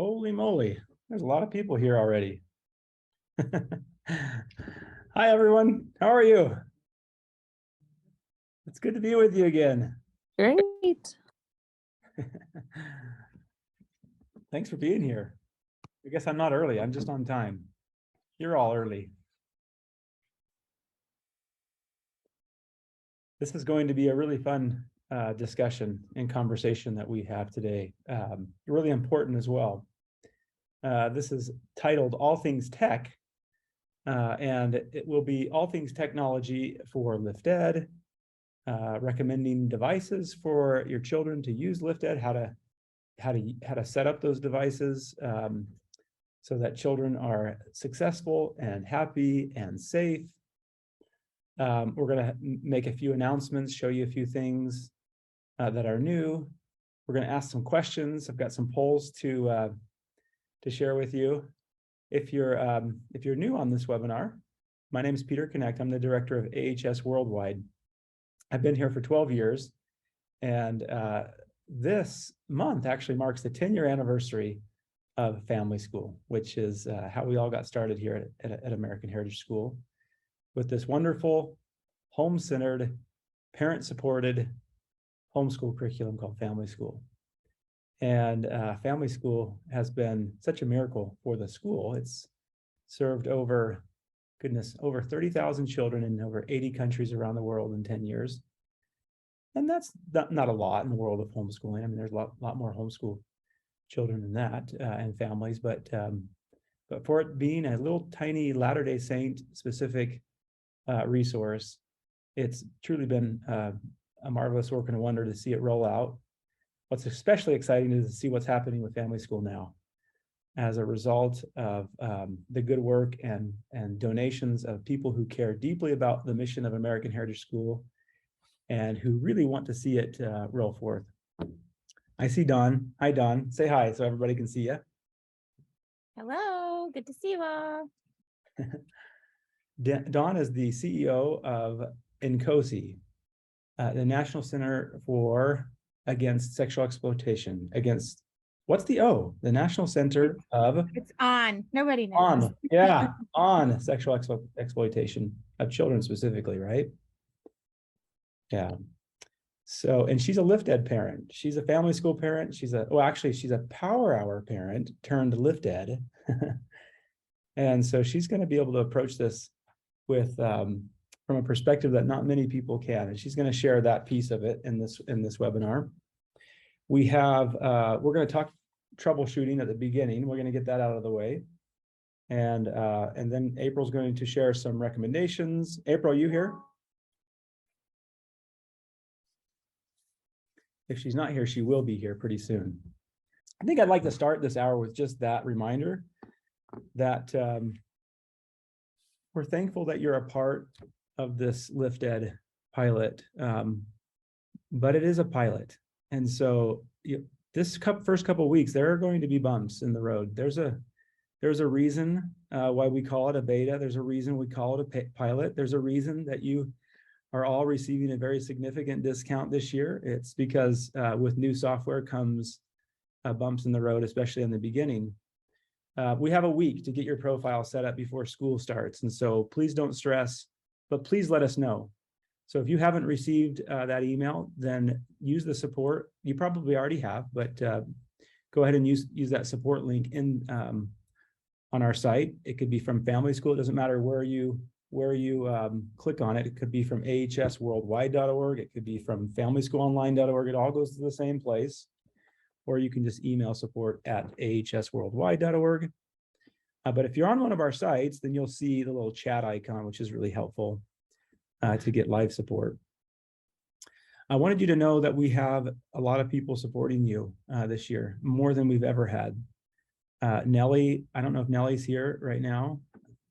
Holy moly, there's a lot of people here already. Hi, everyone. How are you? It's good to be with you again. Great. Thanks for being here. I guess I'm not early. I'm just on time. You're all early. This is going to be a really fun discussion and conversation that we have today. Really important as well. This is titled All Things Tech, and it will be all things technology for LiftEd, recommending devices for your children to use LiftEd, how to set up those devices so that children are successful and happy and safe. We're going to make a few announcements, show you a few things that are new. We're going to ask some questions. I've got some polls to share with you. If you're new on this webinar, my name is Peter Connect. I'm the director of AHS Worldwide. I've been here for 12 years, and this month actually marks the 10-year anniversary of Family School, which is how we all got started here at American Heritage School, with this wonderful home-centered, parent-supported homeschool curriculum called Family School. And Family School has been such a miracle for the school. It's served over 30,000 children in over 80 countries around the world in 10 years. And that's not a lot in the world of homeschooling. I mean, there's a lot more homeschool children than that and families, but for it being a little tiny Latter-day Saint specific resource, it's truly been a marvelous work and a wonder to see it roll out. What's especially exciting is to see what's happening with Family School now as a result of the good work and donations of people who care deeply about the mission of American Heritage School and who really want to see it roll forth. I see Dawn. Hi, Dawn. Say hi so everybody can see you. Hello. Good to see you all. Dawn is the CEO of NCOSE, the National Center Against Sexual Exploitation. What's the O? The National Center of... It's on. Nobody knows. On sexual exploitation of children specifically, right? Yeah. So, and she's a LiftEd parent. She's a Family School parent. She's a Power Hour parent turned LiftEd. And so she's going to be able to approach this with from a perspective that not many people can. And she's going to share that piece of it in this webinar. We're going to talk troubleshooting at the beginning. We're going to get that out of the way. And then April's going to share some recommendations. April, are you here? If she's not here, she will be here pretty soon. I think I'd like to start this hour with just that reminder that we're thankful that you're a part of this LiftEd pilot, but it is a pilot. And so this first couple of weeks, there are going to be bumps in the road. There's a reason why we call it a beta. There's a reason we call it a pilot. There's a reason that you are all receiving a very significant discount this year. It's because with new software comes bumps in the road, especially in the beginning. We have a week to get your profile set up before school starts. And so please don't stress, but please let us know. So if you haven't received that email, then use the support. You probably already have, but go ahead and use that support link on our site. It could be from Family School. It doesn't matter where you click on it. It could be from ahsworldwide.org. It could be from familyschoolonline.org. It all goes to the same place. Or you can just email support@ahsworldwide.org. But if you're on one of our sites, then you'll see the little chat icon, which is really helpful to get live support. I wanted you to know that we have a lot of people supporting you this year, more than we've ever had. Nellie, I don't know if Nellie's here right now.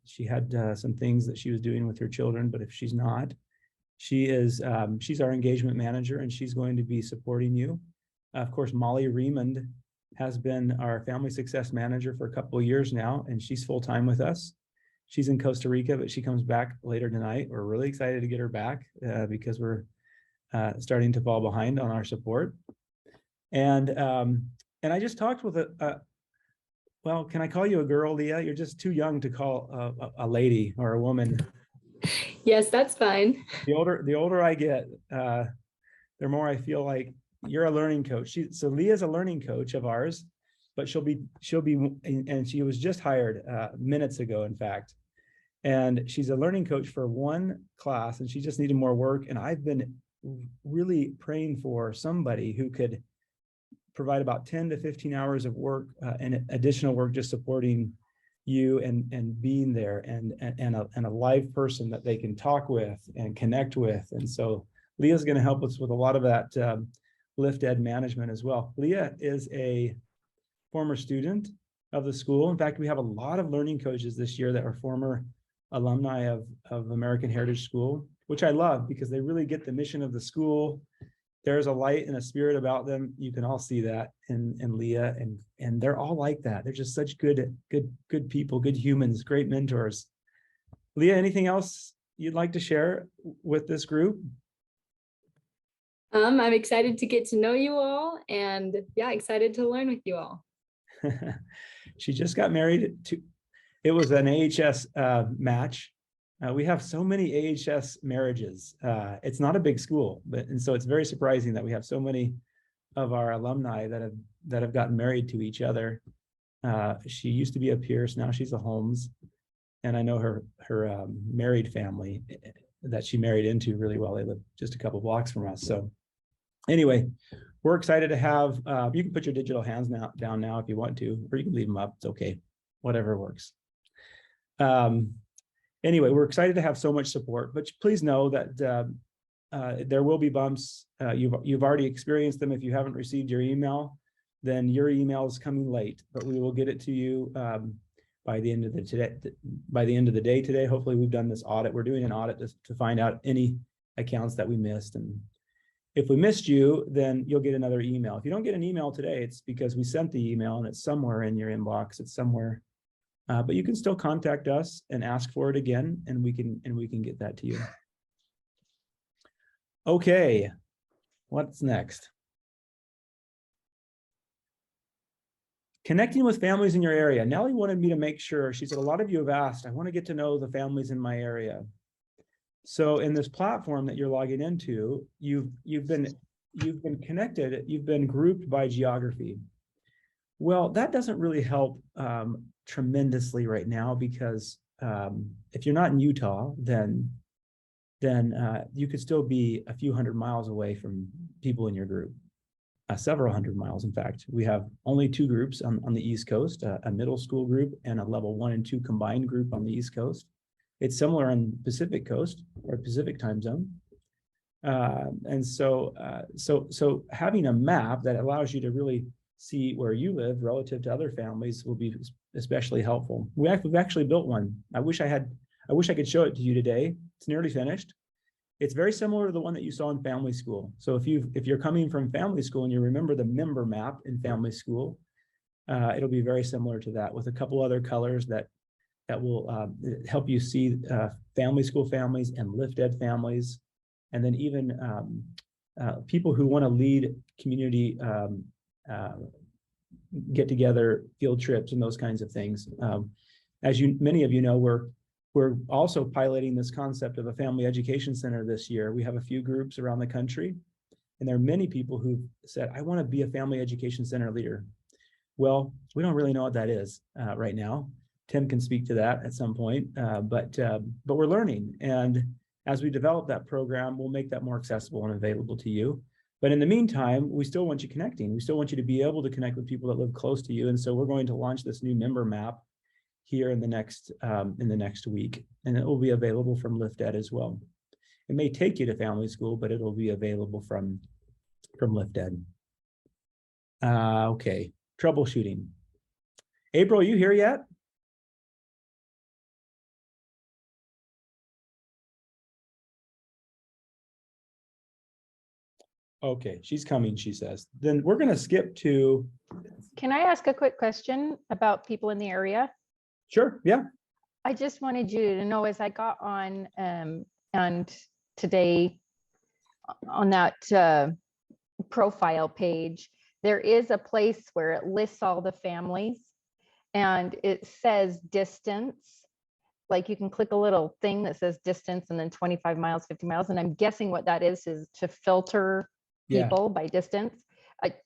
She had some things that she was doing with her children, but if she's not, she's our engagement manager, and she's going to be supporting you. Of course, Molly Remond has been our family success manager for a couple of years now, and she's full-time with us. She's in Costa Rica, but she comes back later tonight. We're really excited to get her back because we're starting to fall behind on our support. And I just talked with well, can I call you a girl, Leah? You're just too young to call a lady or a woman. Yes, that's fine. The older I get, the more I feel like you're a learning coach. So Leah's a learning coach of ours, but she'll be, and she was just hired minutes ago, in fact. And she's a learning coach for one class, and she just needed more work. And I've been really praying for somebody who could provide about 10 to 15 hours of work and additional work, just supporting you and being there and a live person that they can talk with and connect with. And so Leah's going to help us with a lot of that lift ed management as well. Leah is a former student of the school. In fact, we have a lot of learning coaches this year that are former alumni of American Heritage School, which I love because they really get the mission of the school. There's a light and a spirit about them. You can all see that in Leah, and they're all like that. They're just such good people, good humans, great mentors. Leah, anything else you'd like to share with this group? I'm excited to get to know you all, and yeah, excited to learn with you all. She just got married it was an AHS match. We have so many AHS marriages. It's not a big school, and so it's very surprising that we have so many of our alumni that have gotten married to each other. She used to be a Pierce, now she's a Holmes, and I know her married family that she married into really well. They live just a couple blocks from us. So anyway, we're excited to have. You can put your digital hands down now if you want to, or you can leave them up. It's okay, whatever works. Anyway, we're excited to have so much support, but please know that there will be bumps. You've already experienced them. If you haven't received your email, then your email is coming late, but we will get it to you by the end of the day today. Hopefully, we've done this audit. We're doing an audit to find out any accounts that we missed, and if we missed you, then you'll get another email. If you don't get an email today, it's because we sent the email and it's somewhere in your inbox. It's somewhere. But you can still contact us and ask for it again, and we can get that to you. Okay, what's next? Connecting with families in your area. Nellie wanted me to make sure. She said, a lot of you have asked, I want to get to know the families in my area. So in this platform that you're logging into, you've been connected, you've been grouped by geography. Well, that doesn't really help tremendously right now, because if you're not in Utah, then you could still be a few hundred miles away from people in your group, several hundred miles. In fact, we have only two groups on the East Coast, a middle school group and a level 1 and 2 combined group on the East Coast. It's similar on Pacific Coast or Pacific time zone. And so having a map that allows you to really see where you live relative to other families will be especially helpful. We've actually built one. I wish I could show it to you today. It's nearly finished. It's very similar to the one that you saw in family school. So if you're coming from family school and you remember the member map in family school, it'll be very similar to that, with a couple other colors that will help you see family school families and lift ed families, and then even people who want to lead community get together, field trips, and those kinds of things. As many of you know, we're also piloting this concept of a family education center this year. We have a few groups around the country, and there are many people who've said, I want to be a family education center leader. Well, we don't really know what that is right now. Tim can speak to that at some point, but we're learning. And as we develop that program, we'll make that more accessible and available to you. But in the meantime, we still want you connecting. We still want you to be able to connect with people that live close to you. And so we're going to launch this new member map here in the next week, and it will be available from Lift Ed as well. It may take you to family school, but it'll be available from Lift Ed. Okay, troubleshooting. April, are you here yet? Okay, she's coming, she says. Then we're going to skip to. Can I ask a quick question about people in the area? Sure, yeah. I just wanted you to know, as I got on and today on that profile page, there is a place where it lists all the families. and it says distance. Like you can click a little thing that says distance and then 25 miles, 50 miles. And I'm guessing what that is to filter Yeah. people by distance.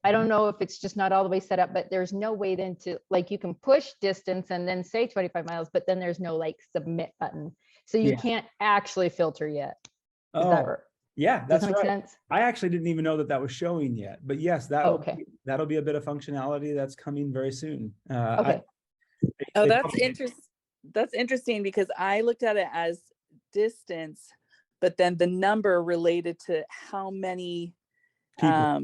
I don't know if it's just not all the way set up, but there's no way then to, like, you can push distance and then say 25 miles, but then there's no like submit button. So you Yeah. can't actually filter yet. Is that Oh, right? yeah, Does that's that make right. sense? I actually didn't even know that that was showing yet, but yes, Okay. that'll be a bit of functionality that's coming very soon. Okay. Oh, they that's probably- interesting. That's interesting because I looked at it as distance, but then the number related to how many People.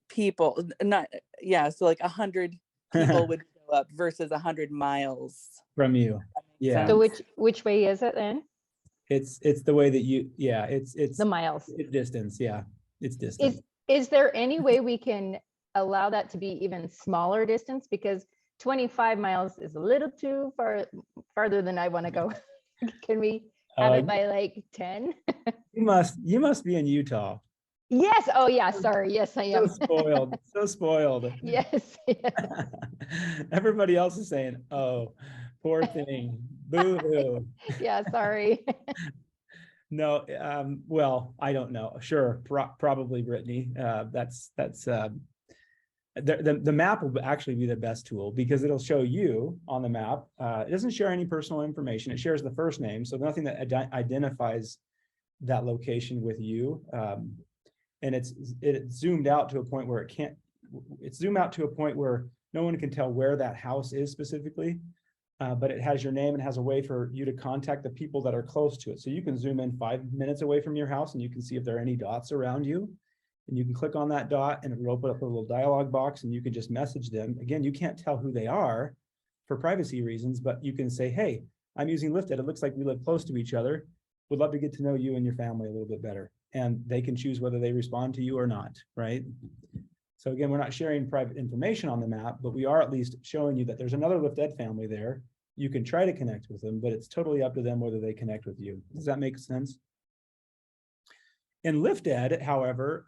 people, not, yeah, so like 100 people would go up versus 100 miles. From you. Yeah. So which way is it then? It's the way that you, yeah, it's The miles. distance. Yeah, it's distance. Is there any way we can allow that to be even smaller distance? Because 25 miles is a little too farther than I want to go. Can we have it by like 10? You must be in Utah. Yes. Oh yeah. Sorry. Yes, I So am. spoiled. So spoiled. Yes. Everybody else is saying, "Oh, poor thing, boo-hoo." Yeah. Sorry. No, well, I don't know. Sure, probably Brittany. That's the map will actually be the best tool because it'll show you on the map. It doesn't share any personal information. It shares the first name, so nothing that identifies that location with you. And it's zoomed out to a point where it's zoomed out to a point where no one can tell where that house is specifically. But it has your name and has a way for you to contact the people that are close to it. So you can zoom in 5 minutes away from your house and you can see if there are any dots around you. And you can click on that dot and it will open up a little dialog box and you can just message them. Again, you can't tell who they are for privacy reasons, but you can say, hey, I'm using Lyft. It looks like we live close to each other. Would love to get to know you and your family a little bit better. And they can choose whether they respond to you or not, right? So again, we're not sharing private information on the map, but we are at least showing you that there's another Lyft Ed family there. You can try to connect with them, but it's totally up to them whether they connect with you. Does that make sense? In Lyft Ed, however,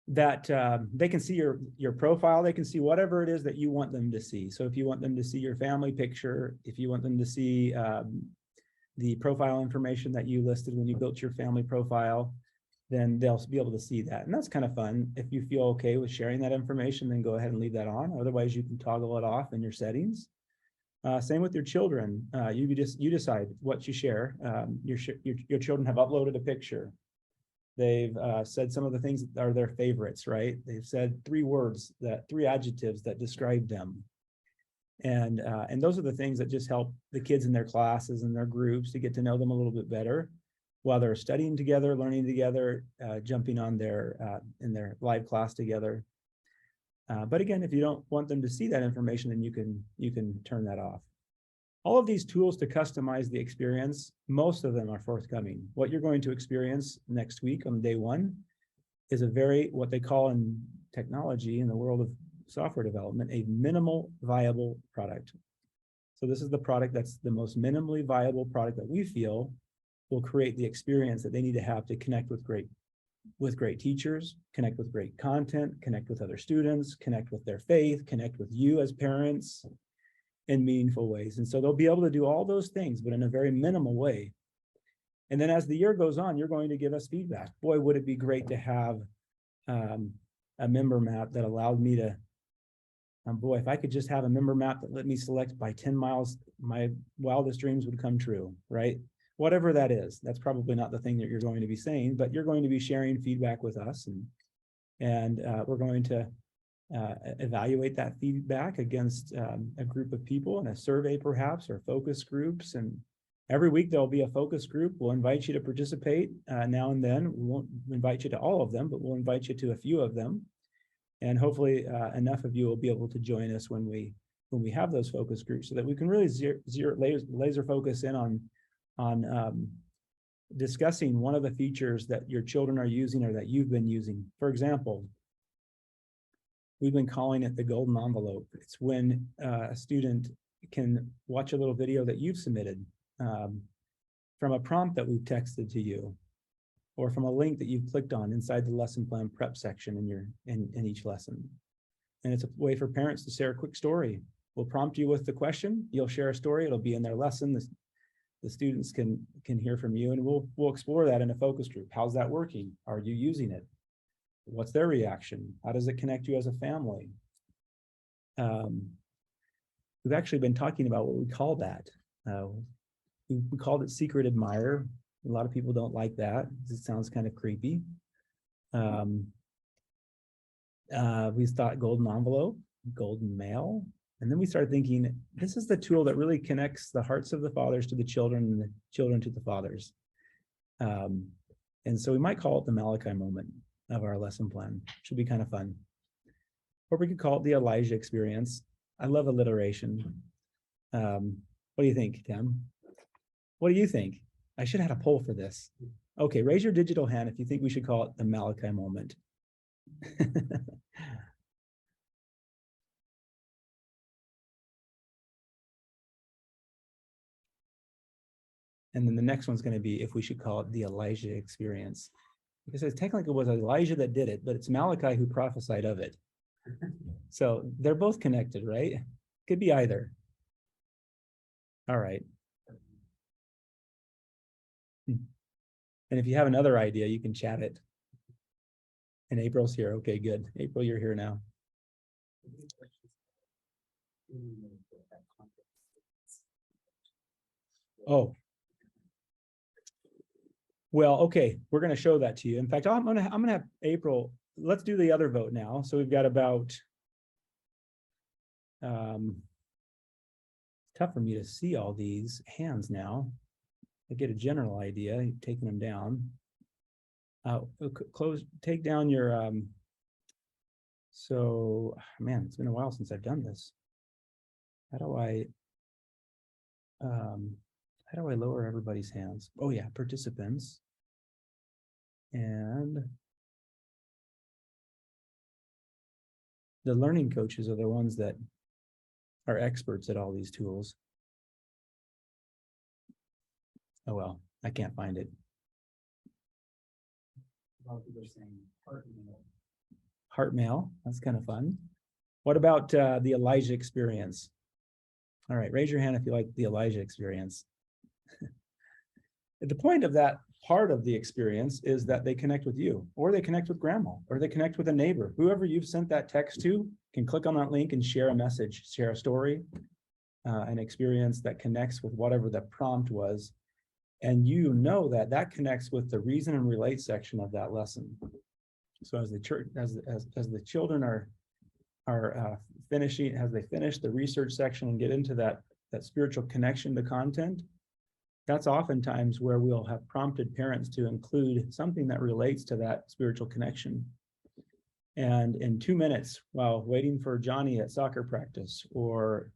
they can see your profile. They can see whatever it is that you want them to see. So if you want them to see your family picture, if you want them to see the profile information that you listed when you built your family profile, then they'll be able to see that. And that's kind of fun. If you feel okay with sharing that information, then go ahead and leave that on. Otherwise, you can toggle it off in your settings. Same with your children. You decide what you share. Your children have uploaded a picture. They've said some of the things that are their favorites, right? They've said 3 adjectives that describe them. And those are the things that just help the kids in their classes and their groups to get to know them a little bit better while they're studying together, learning together, jumping on in their live class together. But again, if you don't want them to see that information, then you can turn that off. All of these tools to customize the experience, most of them are forthcoming. What you're going to experience next week on day 1 is what they call in technology, in the world of software development, a minimal viable product. So this is the product that's the most minimally viable product that we feel will create the experience that they need to have to connect with great teachers, connect with great content, connect with other students, connect with their faith, connect with you as parents in meaningful ways. And so they'll be able to do all those things, but in a very minimal way. And then as the year goes on, you're going to give us feedback. Boy, would it be great to have a member map that allowed me to, boy, if I could just have a member map that let me select by 10 miles, my wildest dreams would come true, right? Whatever that is, that's probably not the thing that you're going to be saying, but you're going to be sharing feedback with us, and we're going to evaluate that feedback against a group of people in a survey perhaps, or focus groups. And every week there'll be a focus group. We'll invite you to participate now and then. We won't invite you to all of them, but we'll invite you to a few of them. And hopefully enough of you will be able to join us when we have those focus groups, so that we can really laser focus in on discussing one of the features that your children are using or that you've been using. For example, we've been calling it the golden envelope. It's when a student can watch a little video that you've submitted from a prompt that we've texted to you, or from a link that you've clicked on inside the lesson plan prep section in each lesson. And it's a way for parents to share a quick story We'll prompt you with the question. You'll share a story. It'll be in their lesson. The students can hear from you, and we'll explore that in a focus group. How's that working? Are you using it? What's their reaction? How does it connect you as a family? We've actually been talking about what we call that. We called it secret admirer. A lot of people don't like that. It sounds kind of creepy. We thought golden envelope, golden mail. And then we started thinking, this is the tool that really connects the hearts of the fathers to the children and the children to the fathers. And so we might call it the Malachi moment of our lesson plan. Should be kind of fun. Or we could call it the Elijah experience. I love alliteration. What do you think, Tim? What do you think? I should have had a poll for this. Okay, raise your digital hand if you think we should call it the Malachi moment. And then the next one's going to be if we should call it the Elijah experience. Because it technically was Elijah that did it, but it's Malachi who prophesied of it. So they're both connected, right? Could be either. All right. And if you have another idea, you can chat it. And April's here. Okay, good. April, you're here now. Oh. Well, okay, we're going to show that to you. In fact, I'm gonna have April. Let's do the other vote now. So we've got about tough for me to see all these hands now. I get a general idea, taking them down. Take down your so man, it's been a while since I've done this. How do I lower everybody's hands? Oh yeah, participants. And the learning coaches are the ones that are experts at all these tools. Oh well, I can't find it. A lot of people are saying heart mail. Heart mail, that's kind of fun. What about the Elijah experience? All right, raise your hand if you like the Elijah experience. The point of that part of the experience is that they connect with you, or they connect with grandma, or they connect with a neighbor. Whoever you've sent that text to can click on that link and share a message, share a story, an experience that connects with whatever the prompt was. And you know that that connects with the reason and relate section of that lesson. So as the church, as the children are finishing, as they finish the research section and get into that spiritual connection to content, that's oftentimes where we'll have prompted parents to include something that relates to that spiritual connection. And in 2 minutes, while waiting for Johnny at soccer practice, or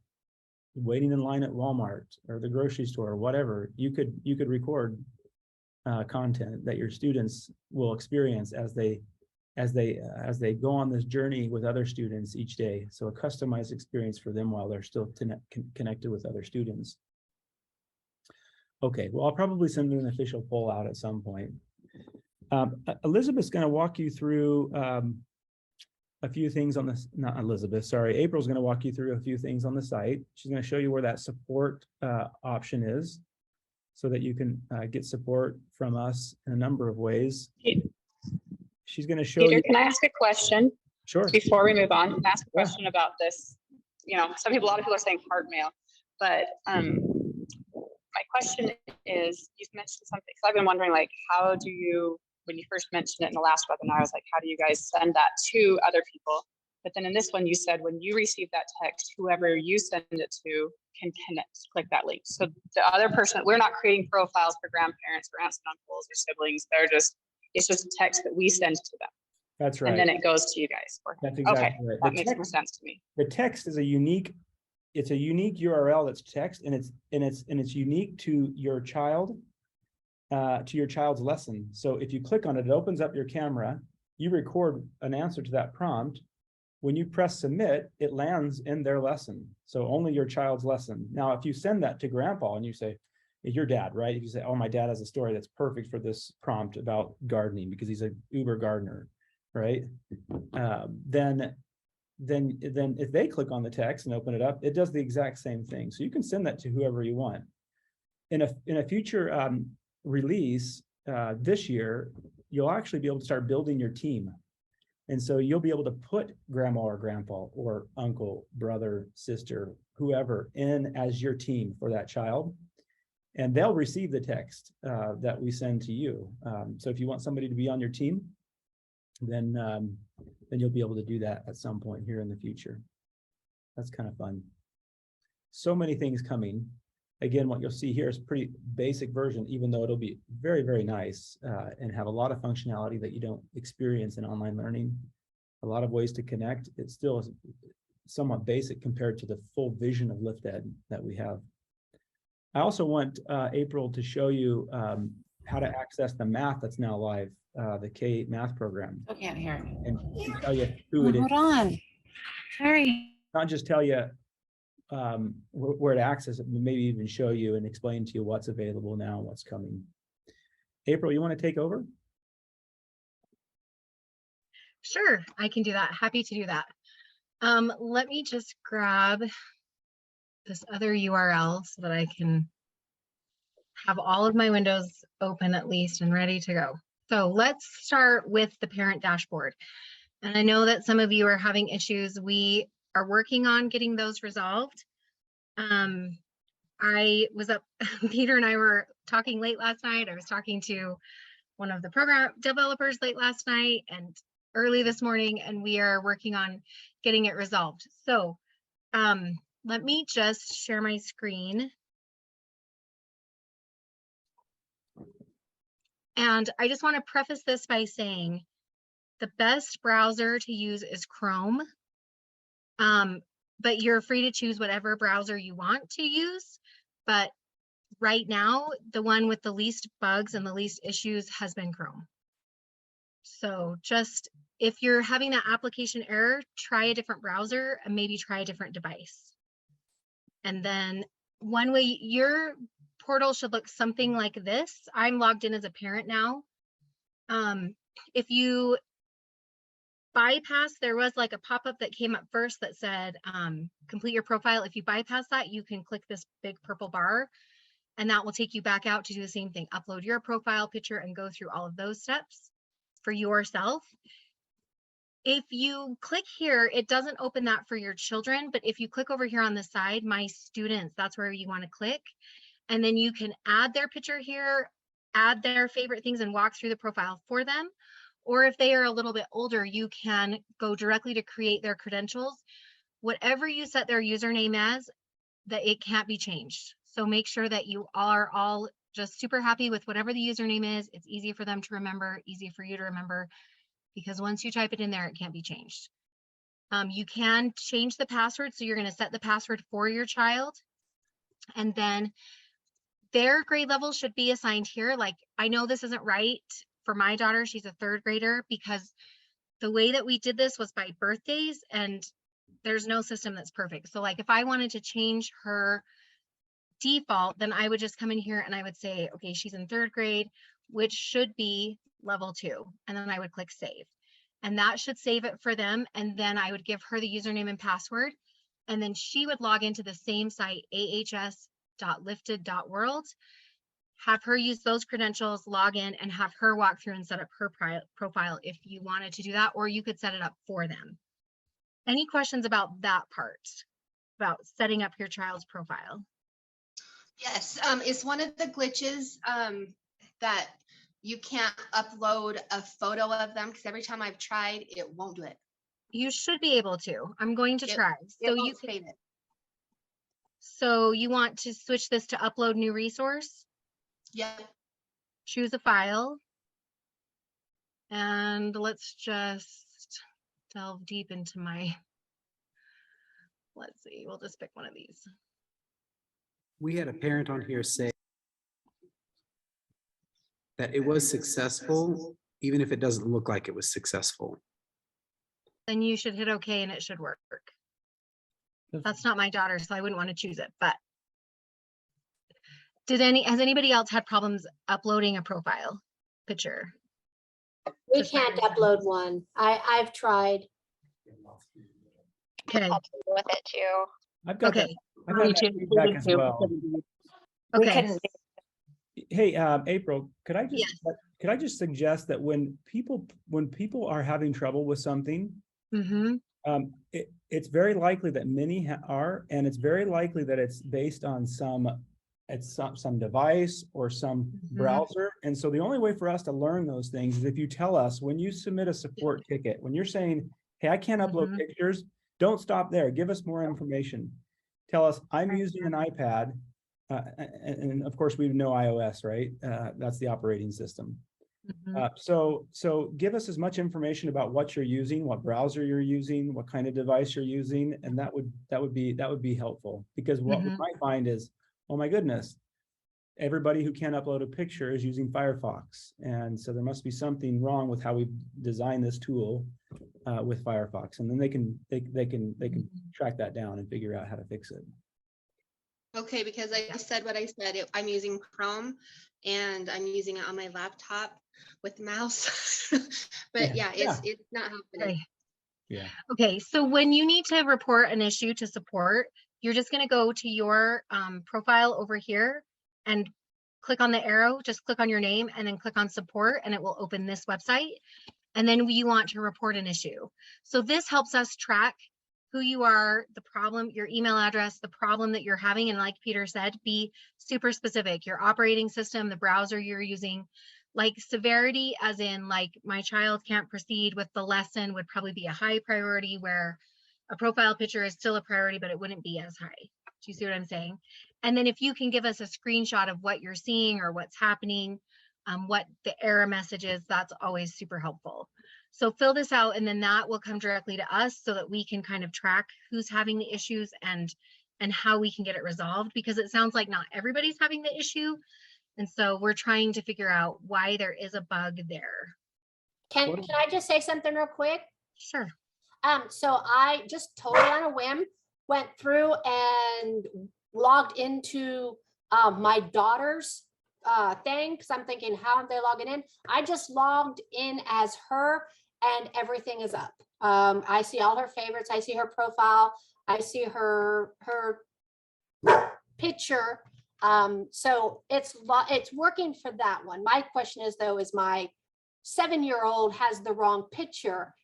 waiting in line at Walmart or the grocery store or whatever, you could record content that your students will experience as they go on this journey with other students each day. So a customized experience for them while they're still connected with other students. Okay, well, I'll probably send an official poll out at some point. Elizabeth's going to walk you through a few things on this, not Elizabeth, sorry, April's going to walk you through a few things on the site. She's going to show you where that support option is so that you can get support from us in a number of ways. She's going to show Peter, you. can I ask a question? Sure. Before we move on, can I ask a question about this? You know, a lot of people are saying heart mail, but my question is, you've mentioned something, so I've been wondering, like, how do you, when you first mentioned it in the last webinar, I was like, how do you guys send that to other people? But then in this one, you said when you receive that text, whoever you send it to can click that link. So the other person, we're not creating profiles for grandparents or aunts and uncles or siblings. It's just a text that we send to them. That's right. And then it goes to you guys. That's exactly okay, right. That makes more sense to me. The text is a unique URL that's text, and it's unique to your child, to your child's lesson. So if you click on it, it opens up your camera, you record an answer to that prompt. When you press submit, it lands in their lesson. So only your child's lesson. Now, if you send that to grandpa and you say, your dad, right? If you say, oh, my dad has a story that's perfect for this prompt about gardening because he's an uber gardener, right? Then then if they click on the text and open it up, it does the exact same thing. So you can send that to whoever you want. In a future release this year, you'll actually be able to start building your team. And so you'll be able to put grandma or grandpa or uncle, brother, sister, whoever in as your team for that child. And they'll receive the text that we send to you. So if you want somebody to be on your team, then you'll be able to do that at some point here in the future. That's kind of fun. So many things coming. Again, what you'll see here is pretty basic version, even though it'll be very, very nice and have a lot of functionality that you don't experience in online learning. A lot of ways to connect. It still is somewhat basic compared to the full vision of LiftEd that we have. I also want April to show you how to access the math that's now live, the K math program. I can't hear. And tell you who it is. Hold on. Sorry. Not just tell you where to access it, but maybe even show you and explain to you what's available now, what's coming. April, you want to take over? Sure, I can do that. Happy to do that. Let me just grab this other URL so that I can have all of my windows open at least and ready to go. So let's start with the parent dashboard. And I know that some of you are having issues. We are working on getting those resolved. I was up, Peter and I were talking late last night. I was talking to one of the program developers late last night and early this morning, and we are working on getting it resolved. So let me just share my screen. And I just want to preface this by saying the best browser to use is Chrome. But you're free to choose whatever browser you want to use. But right now, the one with the least bugs and the least issues has been Chrome. So just if you're having that application error, try a different browser and maybe try a different device. And then one way, your portal should look something like this. I'm logged in as a parent now. If you bypass, there was like a pop-up that came up first that said complete your profile. If you bypass that, you can click this big purple bar and that will take you back out to do the same thing. Upload your profile picture and go through all of those steps for yourself. If you click here, it doesn't open that for your children, but if you click over here on the side, my students, that's where you want to click. And then you can add their picture here, add their favorite things and walk through the profile for them. Or if they are a little bit older, you can go directly to create their credentials. Whatever you set their username as, that it can't be changed. So make sure that you are all just super happy with whatever the username is. It's easy for them to remember, easy for you to remember, because once you type it in there, it can't be changed. You can change the password. So you're going to set the password for your child. And then their grade level should be assigned here. Like, I know this isn't right for my daughter. She's a third grader because the way that we did this was by birthdays and there's no system that's perfect. So like if I wanted to change her default, then I would just come in here and I would say, okay, she's in third grade, which should be level 2. And then I would click save. And that should save it for them. And then I would give her the username and password. And then she would log into the same site, ahs.lifted.world, have her use those credentials, log in, and have her walk through and set up her profile if you wanted to do that, or you could set it up for them. Any questions about that part, about setting up your child's profile? Yes, is one of the glitches that you can't upload a photo of them, because every time I've tried, it won't do it. You should be able to. I'm going to try. So you can, save it. so you want to switch this to upload new resource? Yep. Choose a file. And let's just delve deep into my, let's see, we'll just pick one of these. We had a parent on here say that it was successful, even if it doesn't look like it was successful. Then you should hit OK and it should work. That's not my daughter, so I wouldn't want to choose it, but has anybody else had problems uploading a profile picture? We can't upload one. I've tried. Okay, help you with it too. I've got that, okay, I've got Me that too. feedback as well. We okay. couldn't do Hey, April, Yes. could I just suggest that when people are having trouble with something, Mm-hmm. it's very likely that many are, and it's very likely that it's based on some device or some Mhm. browser. And so the only way for us to learn those things is if you tell us when you submit a support ticket, when you're saying, hey, I can't upload Mhm. pictures, don't stop there. Give us more information. Tell us, I'm using an iPad. And of course, we know iOS, right? That's the operating system. Mhm. So give us as much information about what you're using, what browser you're using, what kind of device you're using, and that would be helpful. Because what we Mhm. might find is, oh my goodness, everybody who can't upload a picture is using Firefox, and so there must be something wrong with how we design this tool with Firefox, and then they can track that down and figure out how to fix it. Okay, because I said what I said. I'm using Chrome and I'm using it on my laptop with the mouse. But yeah, it's not happening. Okay. Yeah. Okay, so when you need to report an issue to support, you're just gonna go to your profile over here and click on the arrow, just click on your name and then click on support and it will open this website. And then you want to report an issue. So this helps us track who you are, the problem, your email address, the problem that you're having. And like Peter said, be super specific, your operating system, the browser you're using. Like severity, as in like my child can't proceed with the lesson would probably be a high priority, where a profile picture is still a priority, but it wouldn't be as high. Do you see what I'm saying? And then if you can give us a screenshot of what you're seeing or what's happening, what the error message is, that's always super helpful. So fill this out and then that will come directly to us so that we can kind of track who's having the issues and how we can get it resolved, because it sounds like not everybody's having the issue. And so we're trying to figure out why there is a bug there. Can I just say something real quick? Sure. So I just totally on a whim went through and logged into my daughter's thing, because I'm thinking, how are they logging in? I just logged in as her and everything is up. I see all her favorites. I see her profile. I see her picture. So it's working for that one. My question is though, is my 7-year-old has the wrong picture.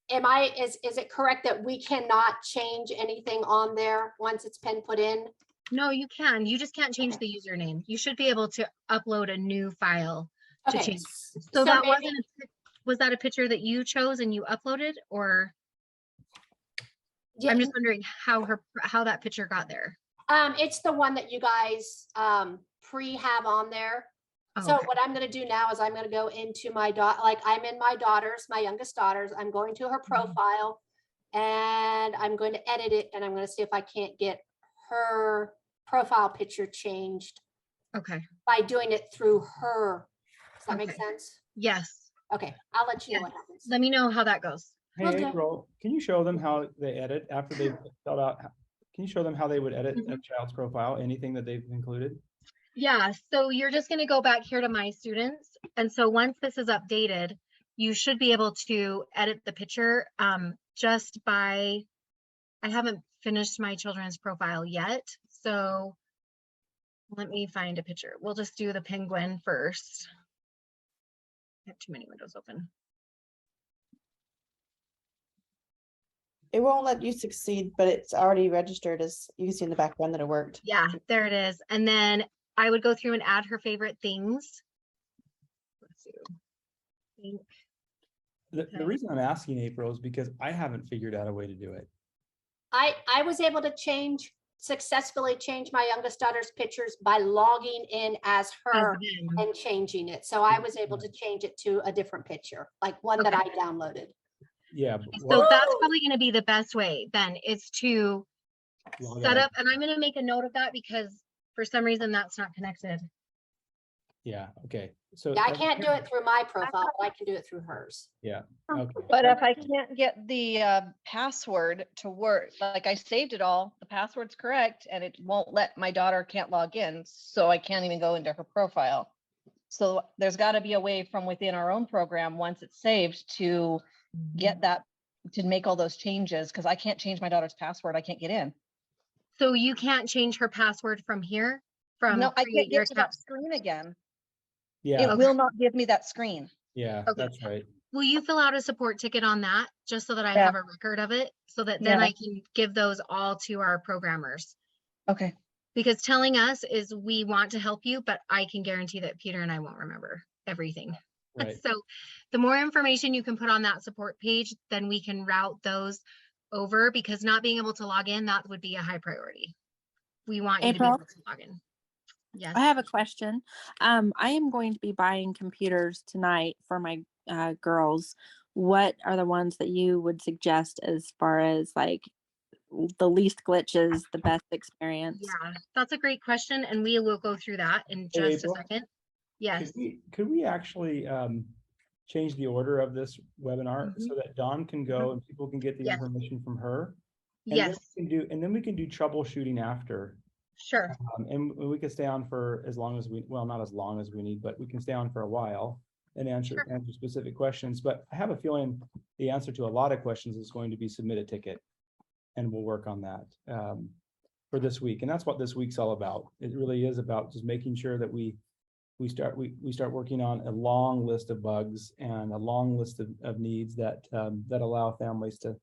Is it correct that we cannot change anything on there once it's been put in? No, you can. You just can't change the username. You should be able to upload a new file to Okay, change. So that was that a picture that you chose and you uploaded, or? Yeah, I'm just wondering how that picture got there. it's the one that you guys have on there. Oh, So okay. what I'm going to do now is I'm going to go into my I'm in my youngest daughter's. I'm going to her profile and I'm going to edit it and I'm going to see if I can't get her profile picture changed Okay. by doing it through her. Does that make Okay. sense? Yes. Okay, I'll let you know Yes. what happens. Let me know how that goes. Hey, Will do. April, can you show them how they edit after they've filled out? Can you show them how they would edit a child's profile, anything that they've included? Yeah, so you're just going to go back here to my students. And so once this is updated, you should be able to edit the picture just by, I haven't finished my children's profile yet. So let me find a picture. We'll just do the penguin first. I have too many windows open. It won't let you succeed, but it's already registered, as you can see in the background that it worked. Yeah, there it is. And then I would go through and add her favorite things. Let's see. The reason I'm asking, April, is because I haven't figured out a way to do it. I was able to successfully change my youngest daughter's pictures by logging in as her and changing it. So I was able to change it to a different picture, like one that I downloaded. Yeah. So that's probably going to be the best way then, is to set up, and I'm going to make a note of that because for some reason that's not connected. Yeah. Okay. So yeah, I can't do it through my profile, but I can do it through hers. Yeah. Okay. But if I can't get the password to work, like I saved it all, the password's correct, and it won't let my daughter can't log in, so I can't even go into her profile. So there's got to be a way from within our own program, once it's saved, to get that to make all those changes because I can't change my daughter's password. I can't get in. So you can't change her password from here? From No, I create can't your get to that account? screen again. Yeah, It will not give me that screen. yeah, Okay. that's right. Will you fill out a support ticket on that, just so that I Yeah. have a record of it, so that then Yeah. I can give those all to our programmers? Okay. Because telling us is we want to help you, but I can guarantee that Peter and I won't remember everything. Right. So the more information you can put on that support page, then we can route those over, because not being able to log in, that would be a high priority. We want you to be April? able to log in. Yes. I have a question. I am going to be buying computers tonight for my girls. What are the ones that you would suggest as far as like the least glitches, the best experience? Yeah, that's a great question, and we will go through that in Hey, just a April? second. Yes. Could we actually change the order of this webinar so that Dawn can go and people can get the Yes. information from her? And Yes, then we can do troubleshooting after. sure. And we can stay on for as long as well, not as long as we need, but we can stay on for a while and answer specific questions. But I have a feeling the answer to a lot of questions is going to be submit a ticket. And we'll work on that for this week. And that's what this week's all about. It really is about just making sure that we start working on a long list of bugs and a long list of needs that allow families to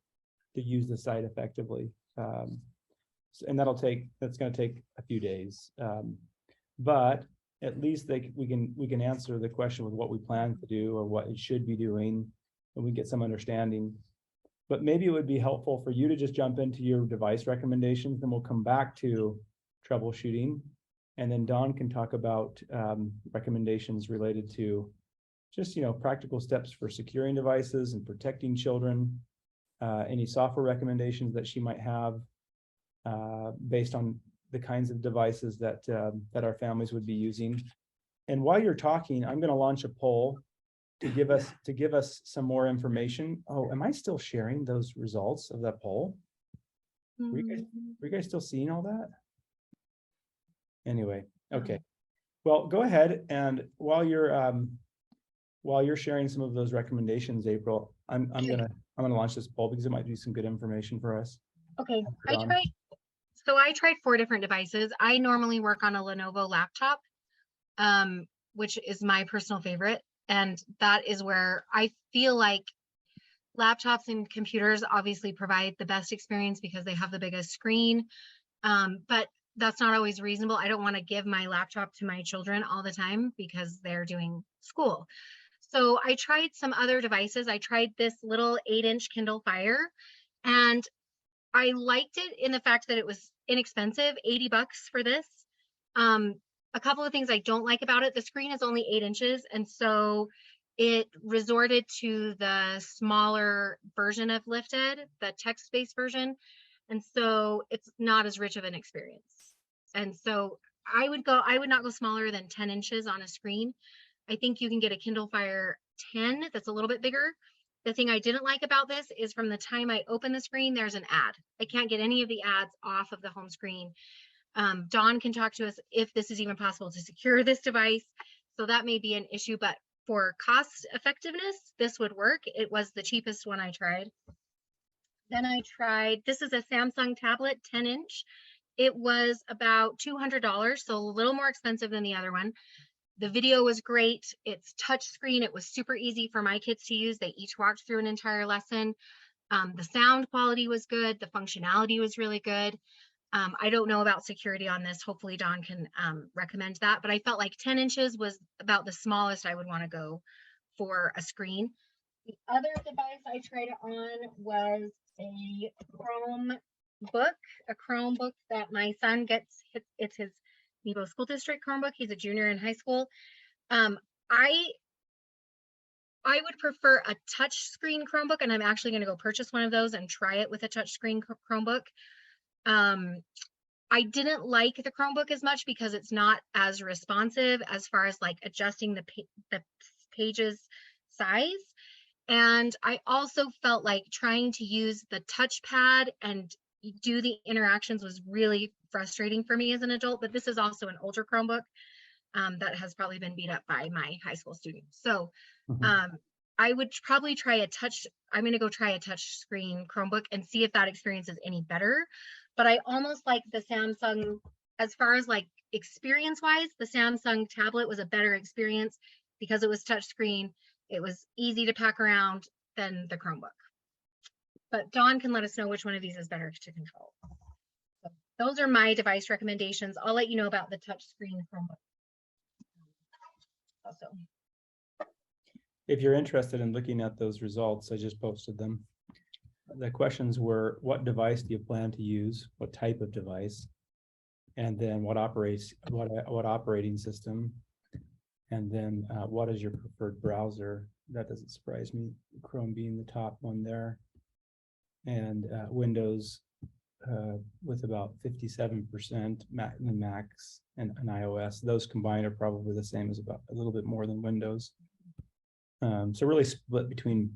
use the site effectively. And that's going to take a few days. But at least we can answer the question with what we plan to do or what it should be doing, and we get some understanding. But maybe it would be helpful for you to just jump into your device recommendations, and we'll come back to troubleshooting. And then Dawn can talk about recommendations related to just, practical steps for securing devices and protecting children, any software recommendations that she might have based on the kinds of devices that our families would be using. And while you're talking, I'm going to launch a poll to give us some more information. Oh, am I still sharing those results of that poll? Were you guys still seeing all that? Anyway, okay. Well, go ahead, and while you're sharing some of those recommendations, April, I'm gonna launch this poll because it might be some good information for us. Okay, I tried 4 different devices. I normally work on a Lenovo laptop, which is my personal favorite. And that is where I feel like laptops and computers obviously provide the best experience because they have the biggest screen. But that's not always reasonable. I don't want to give my laptop to my children all the time because they're doing school. So I tried some other devices. I tried this little 8-inch Kindle Fire, and I liked it in the fact that it was inexpensive, $80 for this. A couple of things I don't like about it: the screen is only 8 inches, and so it resorted to the smaller version of Lifted, the text-based version, and so it's not as rich of an experience. And so I would not go smaller than 10 inches on a screen. I think you can get a Kindle Fire 10 that's a little bit bigger. The thing I didn't like about this is from the time I open the screen, there's an ad. I can't get any of the ads off of the home screen. Dawn can talk to us if this is even possible to secure this device. So that may be an issue, but for cost effectiveness, this would work. It was the cheapest one I tried. Then I tried, this is a Samsung tablet, 10-inch. It was about $200, so a little more expensive than the other one. The video was great. It's touch screen. It was super easy for my kids to use. They each walked through an entire lesson. The sound quality was good. The functionality was really good. I don't know about security on this. Hopefully Dawn can recommend that, but I felt like 10 inches was about the smallest I would want to go for a screen. The other device I tried it on was a Chromebook that my son gets. It's his Nebo School District Chromebook. He's a junior in high school. I would prefer a touch screen Chromebook, and I'm actually going to go purchase one of those and try it with a touch screen Chromebook. I didn't like the Chromebook as much because it's not as responsive as far as like adjusting the pages size. And I also felt like trying to use the touchpad and do the interactions was really frustrating for me as an adult. But this is also an older Chromebook that has probably been beat up by my high school students. So I would probably try I'm going to go try a touch screen Chromebook and see if that experience is any better. But I almost like the Samsung, as far as like experience wise, the Samsung tablet was a better experience because it was touch screen. It was easy to pack around than the Chromebook. But Dawn can let us know which one of these is better to control. So those are my device recommendations. I'll let you know about the touch screen Chromebook also. If you're interested in looking at those results, I just posted them. The questions were, what device do you plan to use? What type of device? And then what operating system? And then what is your preferred browser? That doesn't surprise me, Chrome being the top one there. And Windows with about 57%, Macs and iOS. Those combined are probably the same as about a little bit more than Windows. So really split between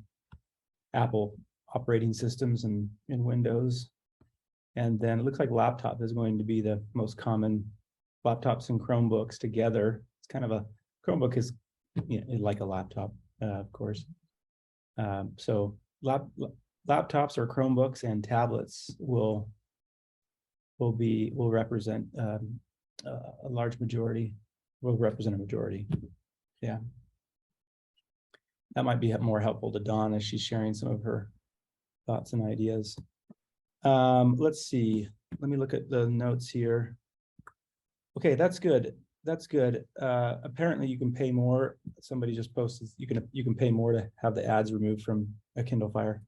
Apple operating systems and Windows. And then it looks like laptop is going to be the most common. Laptops and Chromebooks together. It's kind of a, Chromebook is, you know, like a laptop, of course. So laptops or Chromebooks and tablets will represent a large majority, will represent a majority. Yeah. That might be more helpful to Dawn as she's sharing some of her thoughts and ideas. Let's see. Let me look at the notes here. Okay, that's good. That's good. Apparently you can pay more. Somebody just posted you can pay more to have the ads removed from a Kindle Fire.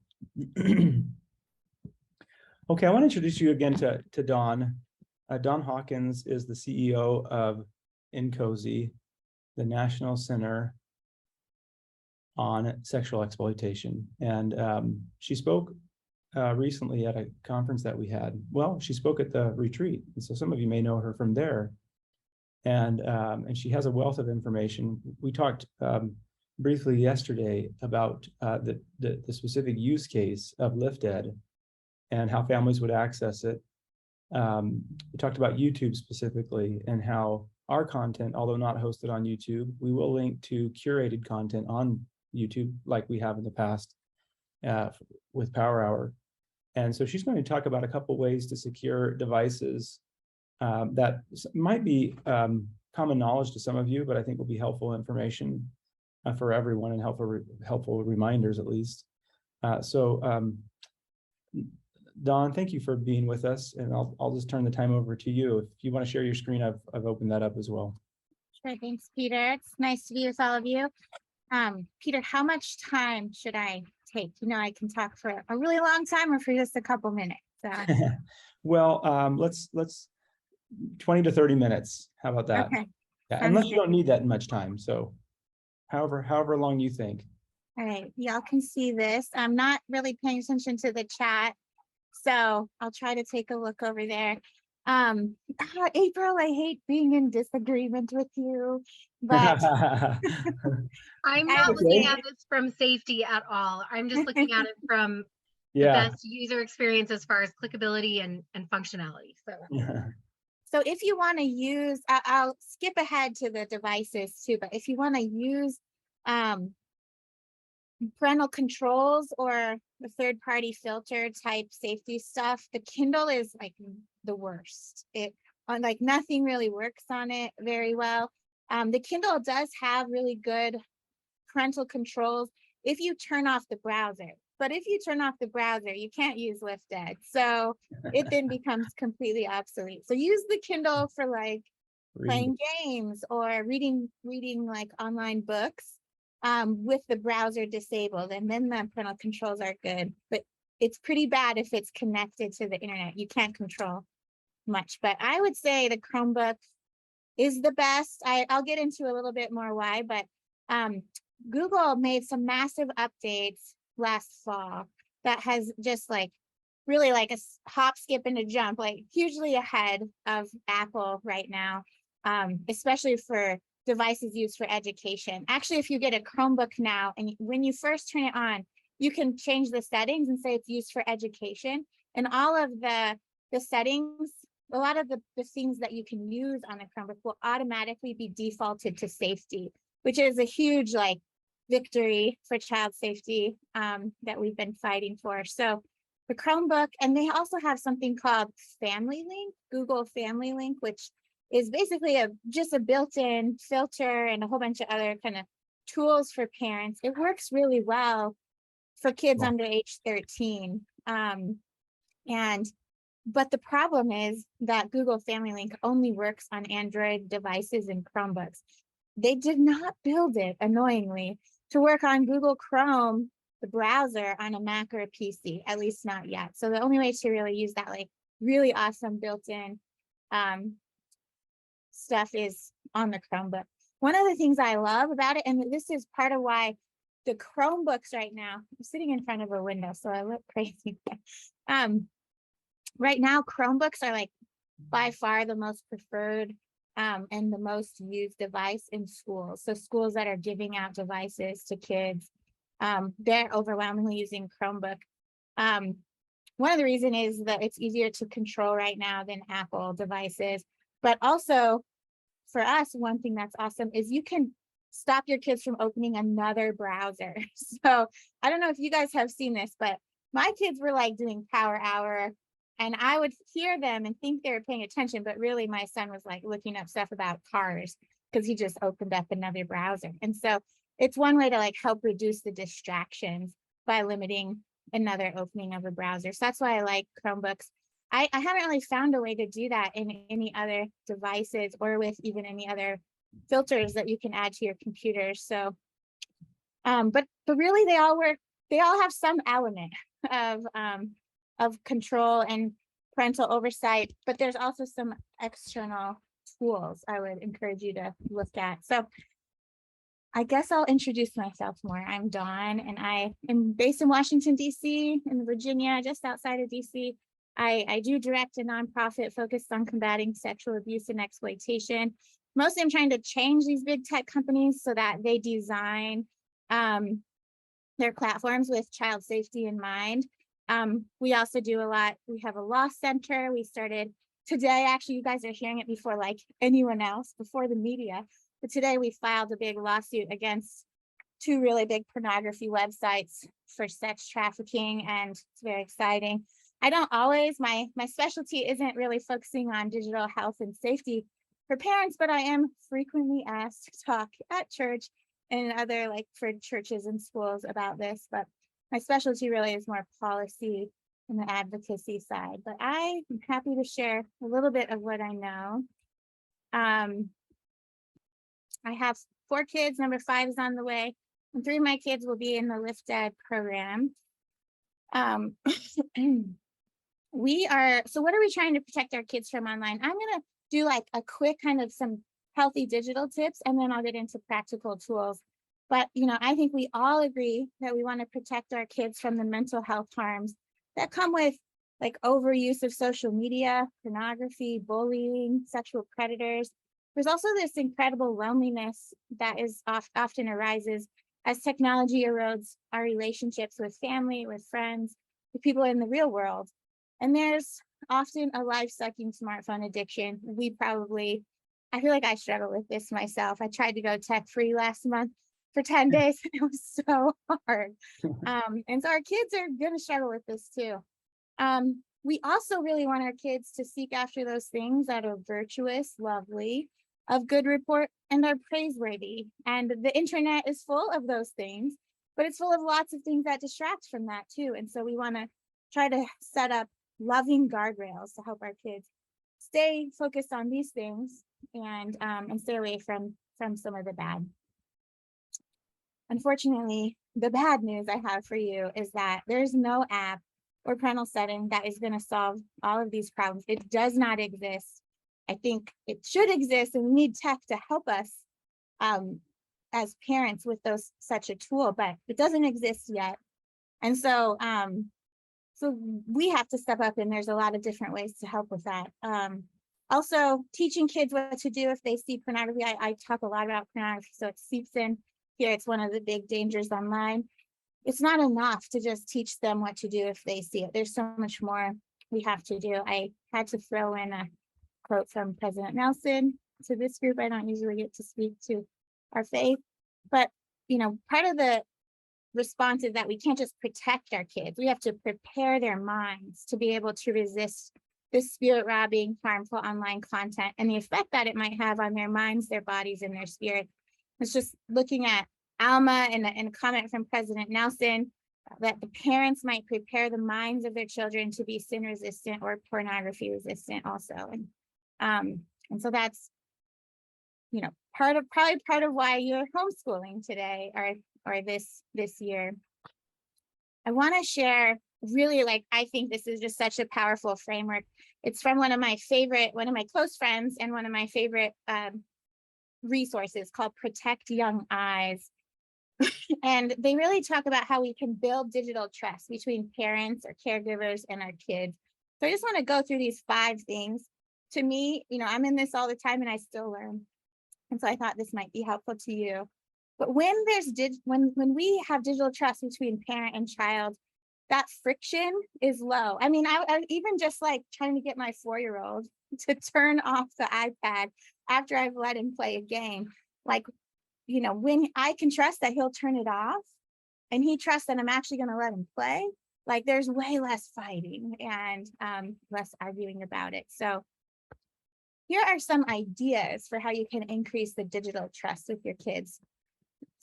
Okay, I want to introduce you again to Dawn. Dawn Hawkins is the CEO of INCOSY, the National Center on Sexual Exploitation. And she spoke recently at a conference that we had. Well, she spoke at the retreat. And so some of you may know her from there. And she has a wealth of information. We talked briefly yesterday about the specific use case of LiftEd and how families would access it. We talked about YouTube specifically and how our content, although not hosted on YouTube, we will link to curated content on YouTube like we have in the past with Power Hour. And so she's going to talk about a couple ways to secure devices that might be common knowledge to some of you, but I think will be helpful information for everyone and helpful reminders at least. Dawn, thank you for being with us, and I'll just turn the time over to you. If you want to share your screen, I've opened that up as well. Sure, thanks, Peter. It's nice to be with all of you. Peter, how much time should I take? You know, I can talk for a really long time or for just a couple minutes. Well, let's 20 to 30 minutes. How about that? Okay. Yeah, unless you don't need that much time. So however long you think. All right, y'all can see this. I'm not really paying attention to the chat, so I'll try to take a look over there. April, I hate being in disagreement with you, but I'm not looking at this from safety at all. I'm just looking at it from the best user experience as far as clickability and functionality. So if you want to use, I'll skip ahead to the devices too, but if you want to use parental controls or the third-party filter type safety stuff, the Kindle is like the worst. Like nothing really works on it very well. The Kindle does have really good parental controls if you turn off the browser. But if you turn off the browser, you can't use LiftEd. So it then becomes completely obsolete. So use the Kindle for like playing games or reading like online books with the browser disabled, and then the parental controls are good. But it's pretty bad if it's connected to the internet. You can't control much. But I would say the Chromebook is the best. I'll get into a little bit more why, but Google made some massive updates last fall that has just like really like a hop, skip, and a jump, like hugely ahead of Apple right now, especially for devices used for education. Actually, if you get a Chromebook now, and when you first turn it on, you can change the settings and say it's used for education, and all of the settings, a lot of the things that you can use on the Chromebook will automatically be defaulted to safety, which is a huge like victory for child safety that we've been fighting for. So the Chromebook, and they also have something called Family Link, Google Family Link, which is basically just a built-in filter and a whole bunch of other kind of tools for parents. It works really well for kids under age 13. But the problem is that Google Family Link only works on Android devices and Chromebooks. They did not build it, annoyingly, to work on Google Chrome, the browser, on a Mac or a PC, at least not yet. So the only way to really use that like really awesome built-in stuff is on the Chromebook. One of the things I love about it, and this is part of why the Chromebooks right now, I'm sitting in front of a window, so I look crazy. Right now, Chromebooks are like by far the most preferred and the most used device in schools. So schools that are giving out devices to kids, they're overwhelmingly using Chromebook. One of the reasons is that it's easier to control right now than Apple devices. But also for us, one thing that's awesome is you can stop your kids from opening another browser. So I don't know if you guys have seen this, but my kids were like doing Power Hour, and I would hear them and think they were paying attention, but really my son was like looking up stuff about cars because he just opened up another browser. And so it's one way to like help reduce the distractions by limiting another opening of a browser. So that's why I like Chromebooks. I haven't really found a way to do that in any other devices or with even any other filters that you can add to your computers. So, but really they all work, they all have some element of control and parental oversight, but there's also some external tools I would encourage you to look at. So I guess I'll introduce myself more. I'm Dawn, and I am based in Washington, D.C., in Virginia, just outside of D.C. I do direct a nonprofit focused on combating sexual abuse and exploitation. Mostly I'm trying to change these big tech companies so that they design their platforms with child safety in mind. We also do a lot. We have a law center. We started today, actually, you guys are hearing it before like anyone else, before the media. But today we filed a big lawsuit against 2 really big pornography websites for sex trafficking, and it's very exciting. I don't always, my specialty isn't really focusing on digital health and safety for parents, but I am frequently asked to talk at church and other like for churches and schools about this, but my specialty really is more policy and the advocacy side. But I'm happy to share a little bit of what I know. I have 4 kids, number 5 is on the way, and 3 of my kids will be in the Lift Ed program. So what are we trying to protect our kids from online? I'm gonna do like a quick kind of some healthy digital tips, and then I'll get into practical tools. But, you know, I think we all agree that we want to protect our kids from the mental health harms that come with like overuse of social media, pornography, bullying, sexual predators. There's also this incredible loneliness that is often arises as technology erodes our relationships with family, with friends, with people in the real world. And there's often a life-sucking smartphone addiction. I feel like I struggle with this myself. I tried to go tech-free last month for 10 days, and it was so hard. And so our kids are gonna struggle with this too. We also really want our kids to seek after those things that are virtuous, lovely, of good report, and are praiseworthy. And the internet is full of those things, but it's full of lots of things that distract from that too. And so we want to try to set up loving guardrails to help our kids stay focused on these things and stay away from some of the bad. Unfortunately, the bad news I have for you is that there's no app or parental setting that is going to solve all of these problems. It does not exist. I think it should exist, and we need tech to help us as parents with such a tool, but it doesn't exist yet. And so so we have to step up, and there's a lot of different ways to help with that. Also, teaching kids what to do if they see pornography. I talk a lot about pornography, so it seeps in here. It's one of the big dangers online. It's not enough to just teach them what to do if they see it. There's so much more we have to do. I had to throw in a quote from President Nelson to this group. I don't usually get to speak to our faith, but part of the response is that we can't just protect our kids. We have to prepare their minds to be able to resist this spirit robbing, harmful online content and the effect that it might have on their minds, their bodies, and their spirit. It's just looking at Alma and a comment from President Nelson that the parents might prepare the minds of their children to be sin resistant or pornography resistant also. And so that's, probably part of why you're homeschooling today or this year. I want to share really, I think this is just such a powerful framework. It's from one of my close friends and one of my favorite resources called Protect Young Eyes. And they really talk about how we can build digital trust between parents or caregivers and our kids. So I just want to go through these 5 things. To me, I'm in this all the time and I still learn. And so I thought this might be helpful to you. But when when we have digital trust between parent and child, that friction is low. I mean, I even just trying to get my 4-year-old to turn off the iPad after I've let him play a game. When I can trust that he'll turn it off and he trusts that I'm actually going to let him play, there's way less fighting and less arguing about it. So here are some ideas for how you can increase the digital trust with your kids.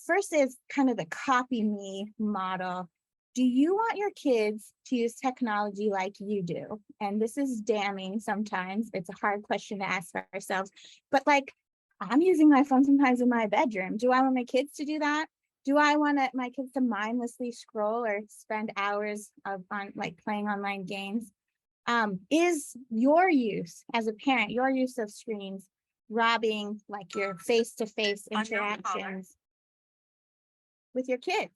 First is kind of the copy me model. Do you want your kids to use technology like you do? And this is damning sometimes. It's a hard question to ask for ourselves. But I'm using my phone sometimes in my bedroom. Do I want my kids to do that? Do I want my kids to mindlessly scroll or spend hours on playing online games? Is your use as a parent, your use of screens, robbing your face-to-face interactions with your kids?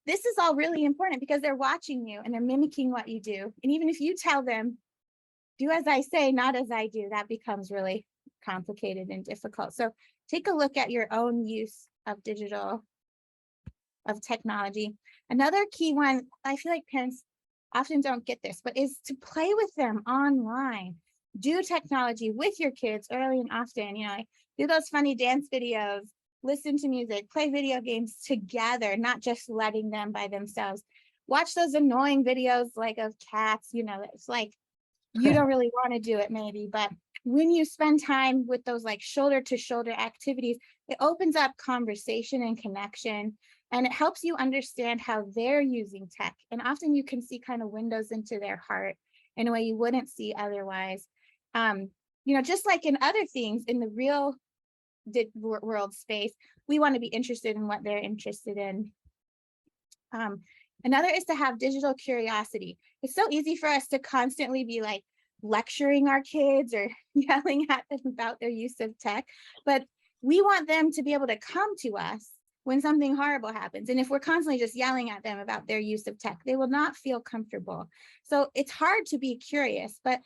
This is all really important because they're watching you and they're mimicking what you do. And even if you tell them, do as I say, not as I do, that becomes really complicated and difficult. So take a look at your own use of technology. Another key one, I feel like parents often don't get this, but is to play with them online. Do technology with your kids early and often, do those funny dance videos, listen to music, play video games together, not just letting them by themselves. Watch those annoying videos of cats, it's you don't really want to do it maybe, but when you spend time with those shoulder to shoulder activities, it opens up conversation and connection, and it helps you understand how they're using tech. And often you can see kind of windows into their heart in a way you wouldn't see otherwise. Just like in other things in the real world space, we want to be interested in what they're interested in. Another is to have digital curiosity. It's so easy for us to constantly be lecturing our kids or yelling at them about their use of tech, but we want them to be able to come to us when something horrible happens. And if we're constantly just yelling at them about their use of tech, they will not feel comfortable. So it's hard to be curious, but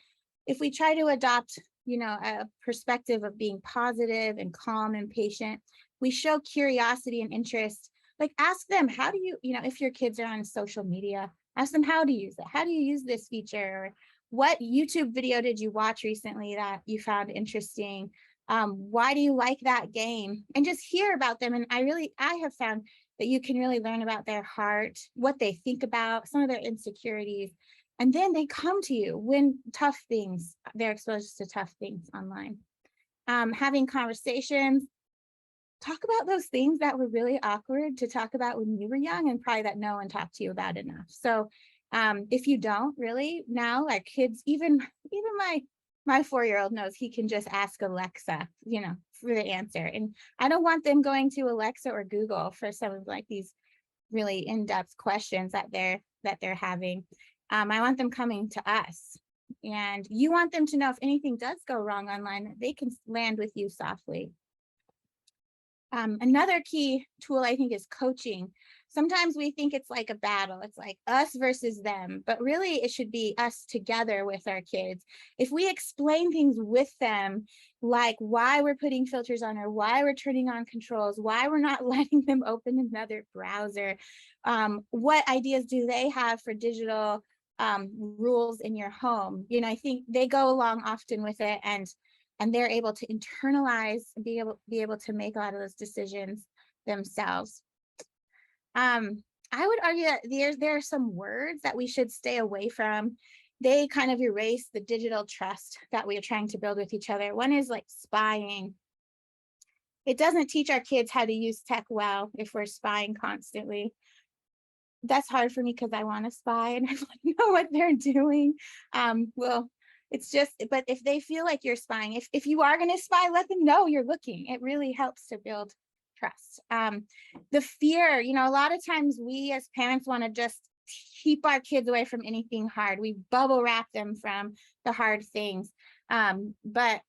if we try to adopt, a perspective of being positive and calm and patient, we show curiosity and interest. Ask them, how do you, if your kids are on social media, ask them how to use it. How do you use this feature? Or what YouTube video did you watch recently that you found interesting? Why do you like that game? And just hear about them. And I have found that you can really learn about their heart, what they think about, some of their insecurities. And then they come to you when they're exposed to tough things online. Having conversations, talk about those things that were really awkward to talk about when you were young and probably that no one talked to you about enough. So if you don't really now, kids, even my 4-year-old knows he can just ask Alexa, for the answer. And I don't want them going to Alexa or Google for some of these really in-depth questions that they're having. I want them coming to us. And you want them to know if anything does go wrong online, they can land with you softly. Another key tool, I think, is coaching. Sometimes we think it's like a battle. It's us versus them, but really it should be us together with our kids. If we explain things with them, like why we're putting filters on or why we're turning on controls, why we're not letting them open another browser, what ideas do they have for digital rules in your home? I think they go along often with it, and they're able to internalize and be able to make a lot of those decisions themselves. I would argue that there are some words that we should stay away from. They kind of erase the digital trust that we are trying to build with each other. One is like spying. It doesn't teach our kids how to use tech well if we're spying constantly. That's hard for me because I want to spy and I want to know what they're doing. Well, it's just, but if they feel like you're spying, if you are going to spy, let them know you're looking. It really helps to build trust. The fear, you know, a lot of times we as parents want to just keep our kids away from anything hard. We bubble wrap them from the hard things. But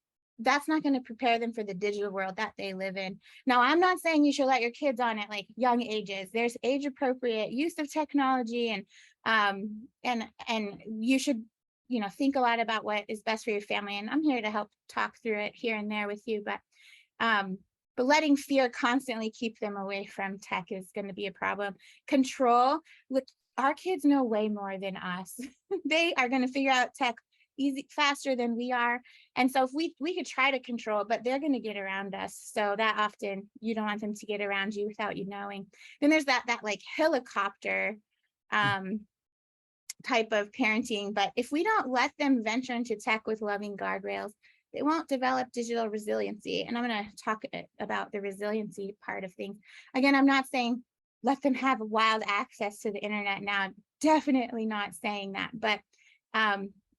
that's not going to prepare them for the digital world that they live in. Now, I'm not saying you should let your kids on at like young ages. There's age appropriate use of technology, and you should, you know, think a lot about what is best for your family. And I'm here to help talk through it here and there with you. But letting fear constantly keep them away from tech is going to be a problem. Control, look, our kids know way more than us. They are going to figure out tech faster than we are. And so if we could try to control, but they're going to get around us. So that often you don't want them to get around you without you knowing. Then there's that like helicopter type of parenting. But if we don't let them venture into tech with loving guardrails, they won't develop digital resiliency. And I'm going to talk about the resiliency part of things. Again, I'm not saying let them have wild access to the internet now. I'm definitely not saying that. But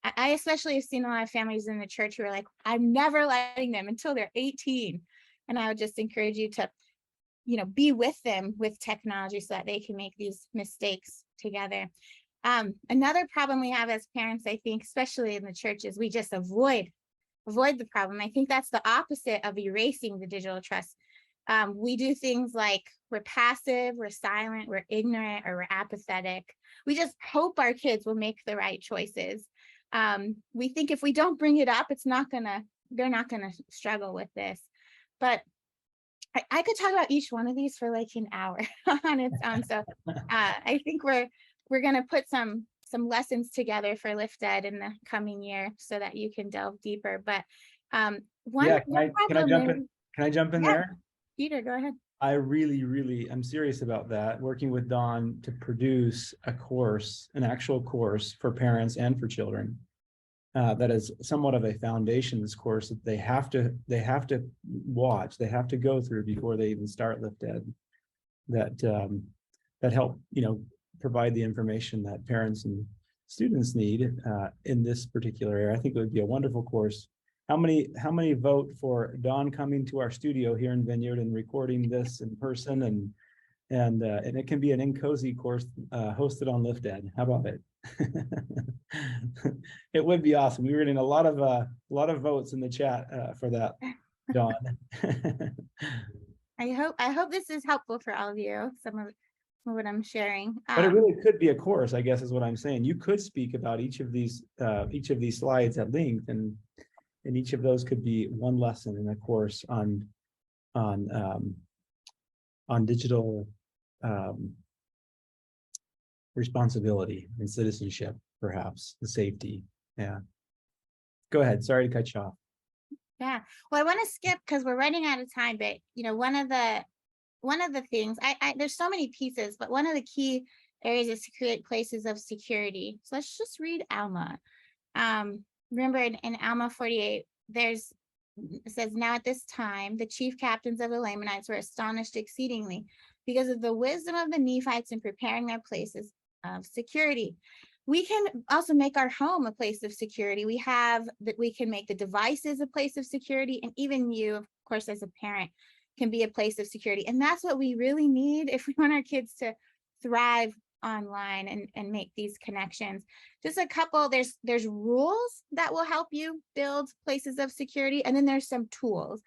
I especially have seen a lot of families in the church who are like, I'm never letting them until they're 18. And I would just encourage you to, you know, be with them with technology so that they can make these mistakes together. Another problem we have as parents, I think, especially in the church, is we just avoid the problem. I think that's the opposite of erasing the digital trust. We do things like we're passive, we're silent, we're ignorant, or we're apathetic. We just hope our kids will make the right choices. We think if we don't bring it up, they're not gonna struggle with this. But I could talk about each one of these for like an hour on its own. So I think we're gonna put some lessons together for Lift Ed in the coming year so that you can delve deeper. But can I jump in there? Peter, go ahead. I really, I'm serious about that, working with Dawn to produce a course, an actual course for parents and for children. That is somewhat of a foundations course that they have to watch, they have to go through before they even start Lift Ed. That help, you know, provide the information that parents and students need in this particular area. I think it would be a wonderful course. How many vote for Dawn coming to our studio here in Vineyard and recording this in person, and it can be an in-cozy course hosted on Lift Ed. How about it? It would be awesome. We were getting a lot of votes in the chat for that, Dawn. I hope this is helpful for all of you. Some of what I'm sharing. But it really could be a course, I guess, is what I'm saying. You could speak about each of these slides at length, and each of those could be one lesson in a course on digital responsibility and citizenship, perhaps, the safety. Yeah. Go ahead. Sorry to cut you off. Yeah. Well, I want to skip because we're running out of time, but you know, one of the things there's so many pieces, but one of the key areas is to create places of security. So let's just read Alma. Remember in Alma 48, it says, now at this time, the chief captains of the Lamanites were astonished exceedingly because of the wisdom of the Nephites in preparing their places of security. We can also make our home a place of security. We can make the devices a place of security, and even you, of course, as a parent, can be a place of security. And that's what we really need if we want our kids to thrive online and make these connections. Just a couple, there's rules that will help you build places of security, and then there's some tools.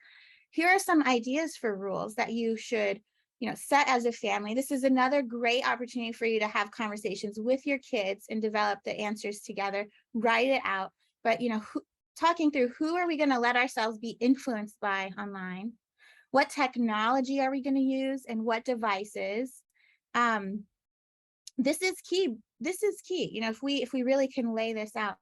Here are some ideas for rules that you should, you know, set as a family. This is another great opportunity for you to have conversations with your kids and develop the answers together. Write it out. But, you know, talking through who are we going to let ourselves be influenced by online? What technology are we going to use, and what devices? This is key. You know, if we really can lay this out.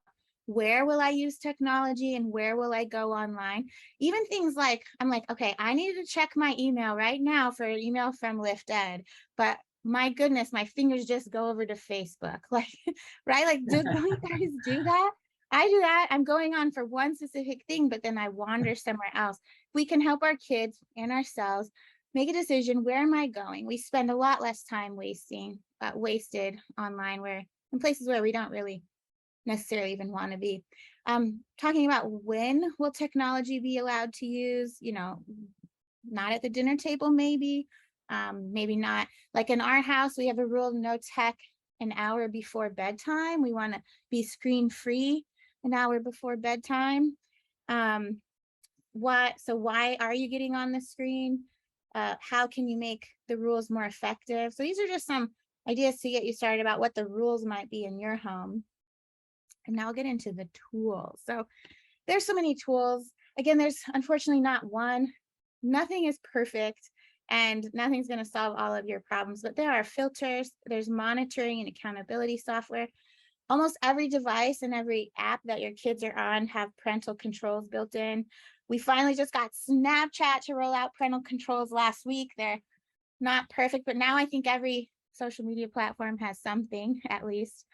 where will I use technology and where will I go online? Even things like, I'm like, okay, I need to check my email right now for an email from Lift Ed, but my goodness, my fingers just go over to Facebook. Like, right? Like, don't you guys do that? I do that. I'm going on for one specific thing, but then I wander somewhere else. We can help our kids and ourselves make a decision. Where am I going? We spend a lot less time wasted online, where in places where we don't really necessarily even want to be. Talking about when will technology be allowed to use, not at the dinner table, maybe not. Like in our house, we have a rule: no tech an hour before bedtime. We want to be screen free an hour before bedtime. Why are you getting on the screen? How can you make the rules more effective? So these are just some ideas to get you started about what the rules might be in your home. And now I'll get into the tools. So there's so many tools. Again, there's unfortunately not one. Nothing is perfect and nothing's going to solve all of your problems, but there are filters, there's monitoring and accountability software. Almost every device and every app that your kids are on have parental controls built in. We finally just got Snapchat to roll out parental controls last week. They're not perfect, but now I think every social media platform has something, at least.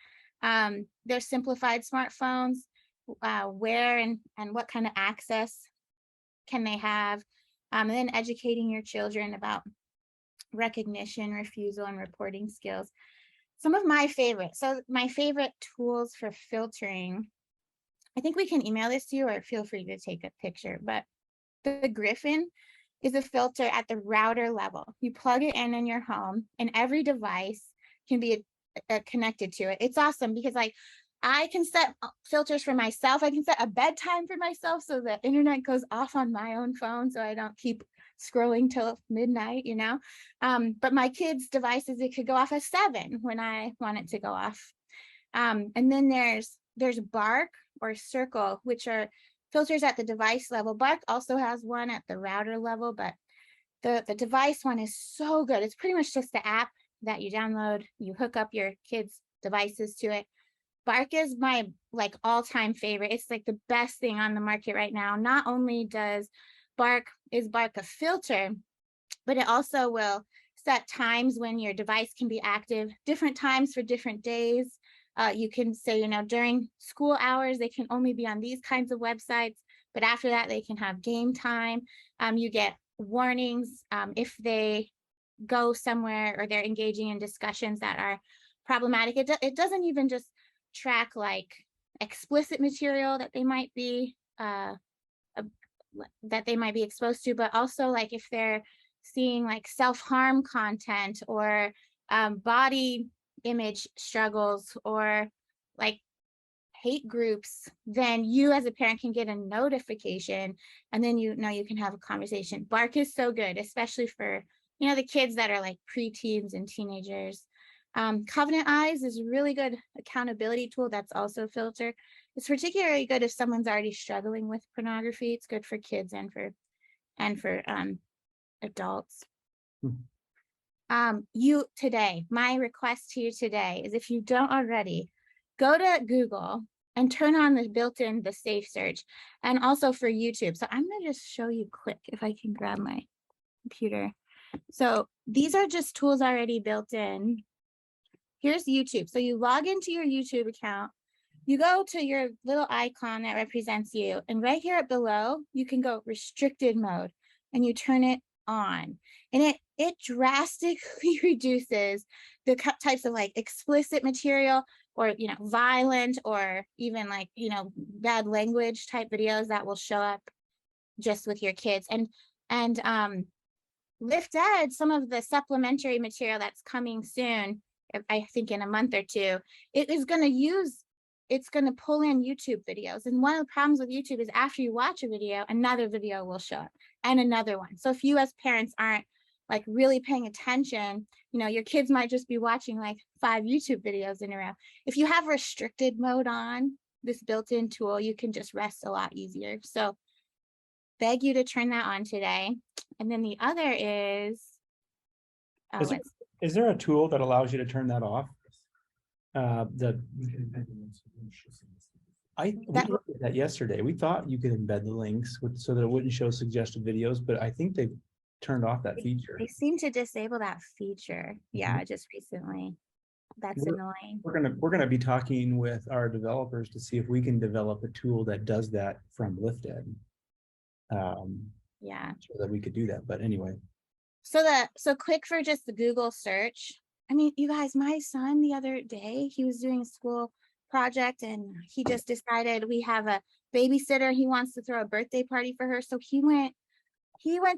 There's simplified smartphones, where and what kind of access can they have, and then educating your children about recognition, refusal, and reporting skills. Some of my favorites. So my favorite tools for filtering, I think we can email this to you or feel free to take a picture, but the Griffin is a filter at the router level. You plug it in your home and every device can be connected to it. It's awesome because like I can set filters for myself. I can set a bedtime for myself so the internet goes off on my own phone so I don't keep scrolling till midnight, but my kids' devices, it could go off at 7 when I want it to go off. And then there's Bark or Circle, which are filters at the device level. Bark also has one at the router level, but the device one is so good. It's pretty much just the app that you download, you hook up your kids' devices to it. Bark is my all-time favorite. It's like the best thing on the market right now. Not only does Bark a filter, but it also will set times when your device can be active, different times for different days. You can say, during school hours, they can only be on these kinds of websites, but after that, they can have game time. You get warnings if they go somewhere or they're engaging in discussions that are problematic. It doesn't even just track like explicit material that they might be exposed to, but also like if they're seeing like self-harm content or body image struggles or like hate groups, then you as a parent can get a notification and then you can have a conversation. Bark is so good, especially for the kids that are like preteens and teenagers. Covenant Eyes is a really good accountability tool that's also a filter. It's particularly good if someone's already struggling with pornography. It's good for kids and for adults. My request to you today is, if you don't already, go to Google and turn on the built-in the safe search, and also for YouTube. So I'm going to just show you quick if I can grab my computer. So these are just tools already built in. Here's YouTube. So you log into your YouTube account, you go to your little icon that represents you, and right here below, you can go restricted mode and you turn it on. And it drastically reduces the types of like explicit material or, violent or even like, bad language type videos that will show up just with your kids. And Lift Ed, some of the supplementary material that's coming soon, I think in a month or two, it's going to pull in YouTube videos. And one of the problems with YouTube is after you watch a video, another video will show up and another one. So if you as parents aren't like really paying attention, your kids might just be watching like 5 YouTube videos in a row. If you have restricted mode on, this built-in tool, you can just rest a lot easier. So beg you to turn that on today. And then the other is, is there a tool that allows you to turn that off? we looked at that yesterday. We thought you could embed the links so that it wouldn't show suggested videos, but I think they've turned off that feature. They seem to disable that feature. Yeah, just recently. That's annoying. We're gonna be talking with our developers to see if we can develop a tool that does that from LiftEd. Yeah. So that we could do that. But anyway. So quick for just the Google search. I mean, you guys, my son the other day, he was doing a school project and he just decided we have a babysitter. He wants to throw a birthday party for her. So he went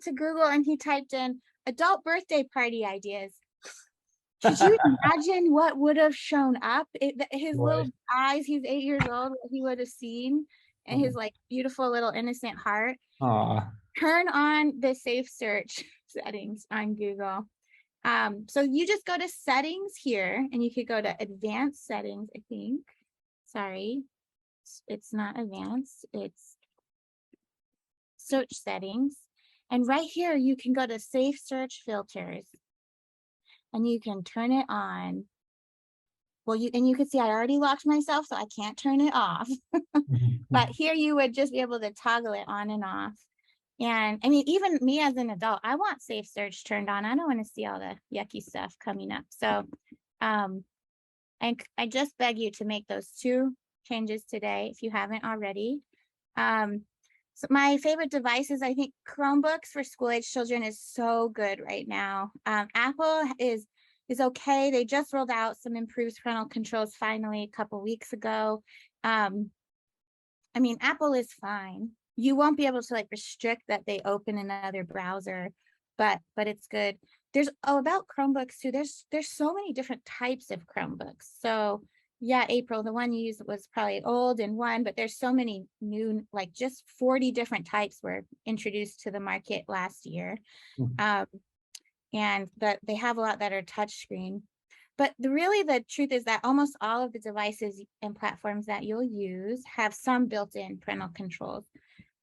to Google and he typed in adult birthday party ideas. Could you imagine what would have shown up? His little eyes, he's 8 years old, what he would have seen, and his like beautiful little innocent heart. Turn on the safe search settings on Google. So you just go to settings here and you could go to advanced settings, I think. Sorry, it's not advanced, it's search settings. And right here, you can go to safe search filters and you can turn it on. Well, you can see I already locked myself, so I can't turn it off. But here you would just be able to toggle it on and off. And I mean, even me as an adult, I want safe search turned on. I don't want to see all the yucky stuff coming up. So I just beg you to make those 2 changes today if you haven't already. So my favorite devices, I think Chromebooks for school age children is so good right now. Apple is okay. They just rolled out some improved parental controls finally a couple weeks ago. I mean, Apple is fine. You won't be able to like restrict that they open another browser, but it's good. There's about Chromebooks too. There's so many different types of Chromebooks. So yeah, April, the one you used was probably old and one, but there's so many new, like just 40 different types were introduced to the market last year. And that they have a lot that are touchscreen. But the truth is that almost all of the devices and platforms that you'll use have some built-in parental controls.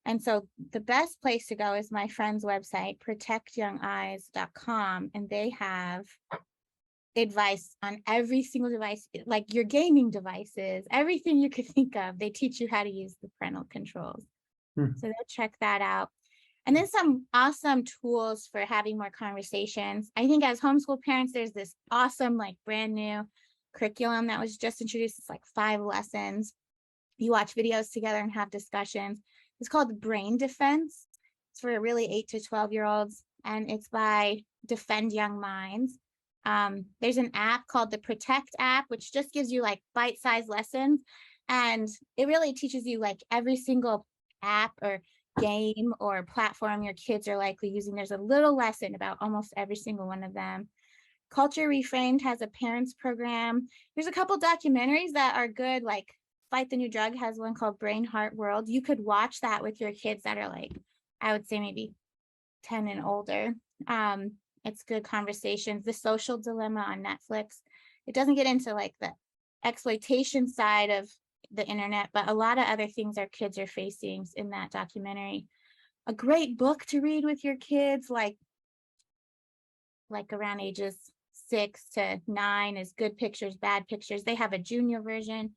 And so the best place to go is my friend's website, protectyoungeyes.com, and they have advice on every single device, like your gaming devices, everything you could think of. They teach you how to use the parental controls. So they'll check that out. And then some awesome tools for having more conversations. I think as homeschool parents, there's this awesome, like brand new curriculum that was just introduced. It's like 5 lessons. You watch videos together and have discussions. It's called Brain Defense. It's for really 8 to 12-year-olds, and it's by Defend Young Minds. There's an app called the Protect app, which just gives you like bite-sized lessons. And it really teaches you like every single app or game or platform your kids are likely using. There's a little lesson about almost every single one of them. Culture Reframed has a parents program. There's a couple documentaries that are good, like Fight the New Drug has one called Brain Heart World. You could watch that with your kids that are like, I would say maybe 10 and older. It's good conversations. The Social Dilemma on Netflix. It doesn't get into like the exploitation side of the internet, but a lot of other things our kids are facing in that documentary. A great book to read with your kids, like around ages 6 to 9, is Good Pictures, Bad Pictures. They have a junior version.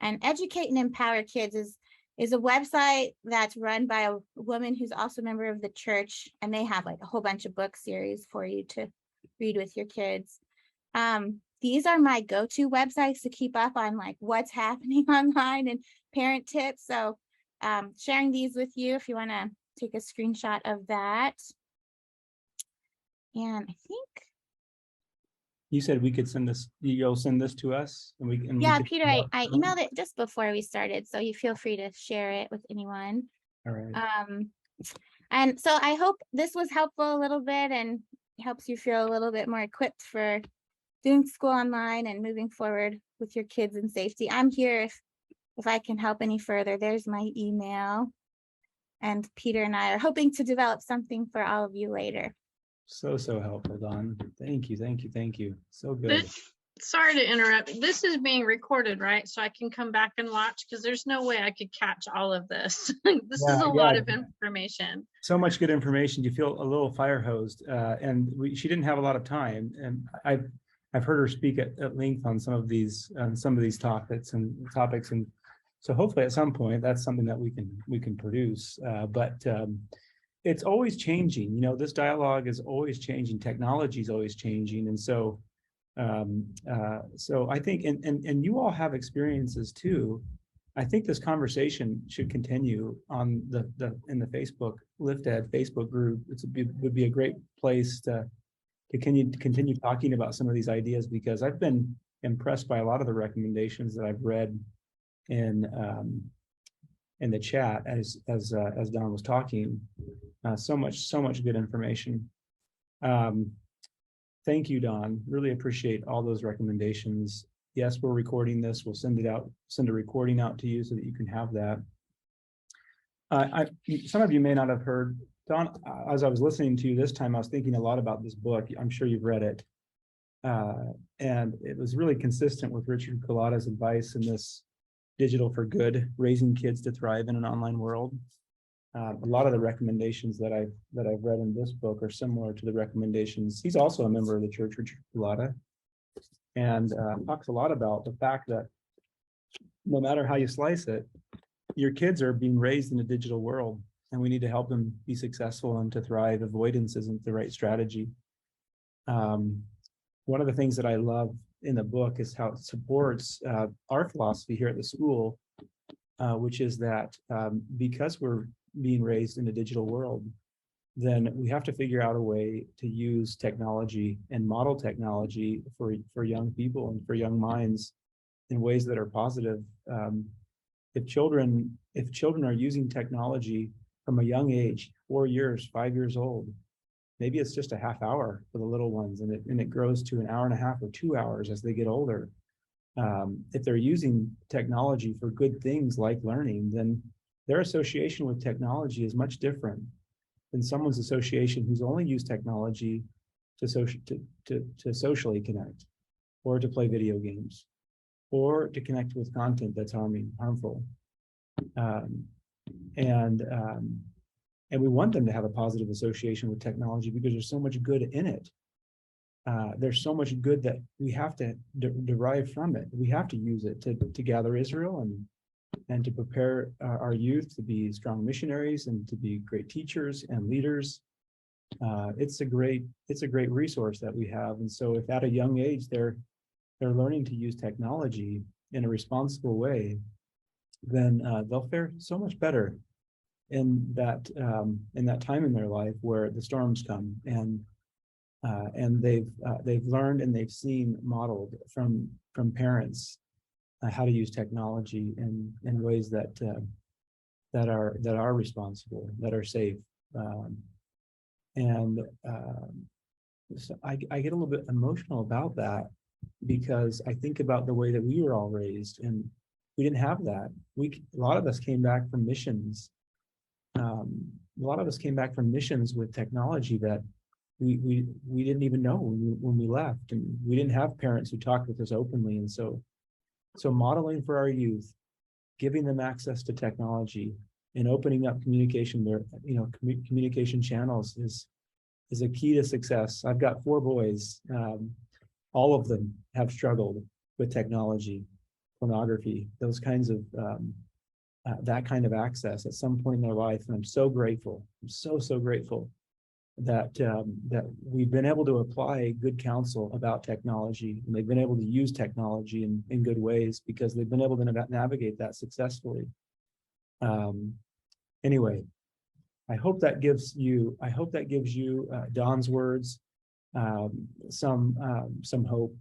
And Educate and Empower Kids is a website that's run by a woman who's also a member of the church, and they have like a whole bunch of book series for you to read with your kids. These are my go-to websites to keep up on like what's happening online and parent tips. So sharing these with you if you want to take a screenshot of that. And I think you said we could send this, you'll send this to us and we can. Yeah, Peter, I emailed it just before we started, so you feel free to share it with anyone. All right. And so I hope this was helpful a little bit and helps you feel a little bit more equipped for doing school online and moving forward with your kids in safety. I'm here if I can help any further. There's my email. And Peter and I are hoping to develop something for all of you later. So helpful, Dawn. Thank you. So good. Sorry to interrupt. This is being recorded, right? So I can come back and watch, because there's no way I could catch all of this. This is a lot of information. So much good information. You feel a little fire hosed, and she didn't have a lot of time. And I've heard her speak at length on some of these topics, and So hopefully at some point, that's something that we can produce, but it's always changing. You know, this dialogue is always changing. Technology is always changing. And so, so I think, and you all have experiences too. I think this conversation should continue on in the Facebook Lift Ed Facebook group. Would be a great place to continue talking about some of these ideas, because I've been impressed by a lot of the recommendations that I've read in the chat as Don was talking. So much good information. Thank you, Don. Really appreciate all those recommendations. Yes, we're recording this. We'll send a recording out to you so that you can have that. Some of you may not have heard, Don, as I was listening to you this time, I was thinking a lot about this book. I'm sure you've read it. And it was really consistent with Richard Culata's advice in this Digital for Good, Raising Kids to Thrive in an Online World. A lot of the recommendations that I've read in this book are similar to the recommendations. He's also a member of the church, Richard Culata, and talks a lot about the fact that no matter how you slice it, your kids are being raised in a digital world, and we need to help them be successful and to thrive. Avoidance isn't the right strategy. One of the things that I love in the book is how it supports our philosophy here at the school, which is that because we're being raised in a digital world, then we have to figure out a way to use technology and model technology for young people and for young minds in ways that are positive. If children are using technology from a young age, 4 years, 5 years old, maybe it's just a half hour for the little ones, and it grows to an hour and a half or 2 hours as they get older. If they're using technology for good things like learning, then their association with technology is much different than someone's association who's only used technology to socially connect, or to play video games, or to connect with content that's harmful. And we want them to have a positive association with technology because there's so much good in it. There's so much good that we have to derive from it. We have to use it to gather Israel and to prepare our youth to be strong missionaries and to be great teachers and leaders. It's a great resource that we have. And so if at a young age they're learning to use technology in a responsible way, then they'll fare so much better in that time in their life where the storms come, and they've learned and they've seen modeled from parents how to use technology in ways that are responsible, that are safe. So I get a little bit emotional about that, because I think about the way that we were all raised, and we didn't have that. A lot of us came back from missions. A lot of us came back from missions with technology that we didn't even know when we left, and we didn't have parents who talked with us openly. And so modeling for our youth, giving them access to technology, and opening up communication, communication channels is a key to success. I've got 4 boys. All of them have struggled with technology, pornography, those kinds of that kind of access at some point in their life. And I'm so grateful. I'm so grateful that that we've been able to apply good counsel about technology, and they've been able to use technology in good ways, because they've been able to navigate that successfully. Anyway, I hope that gives you Don's words some hope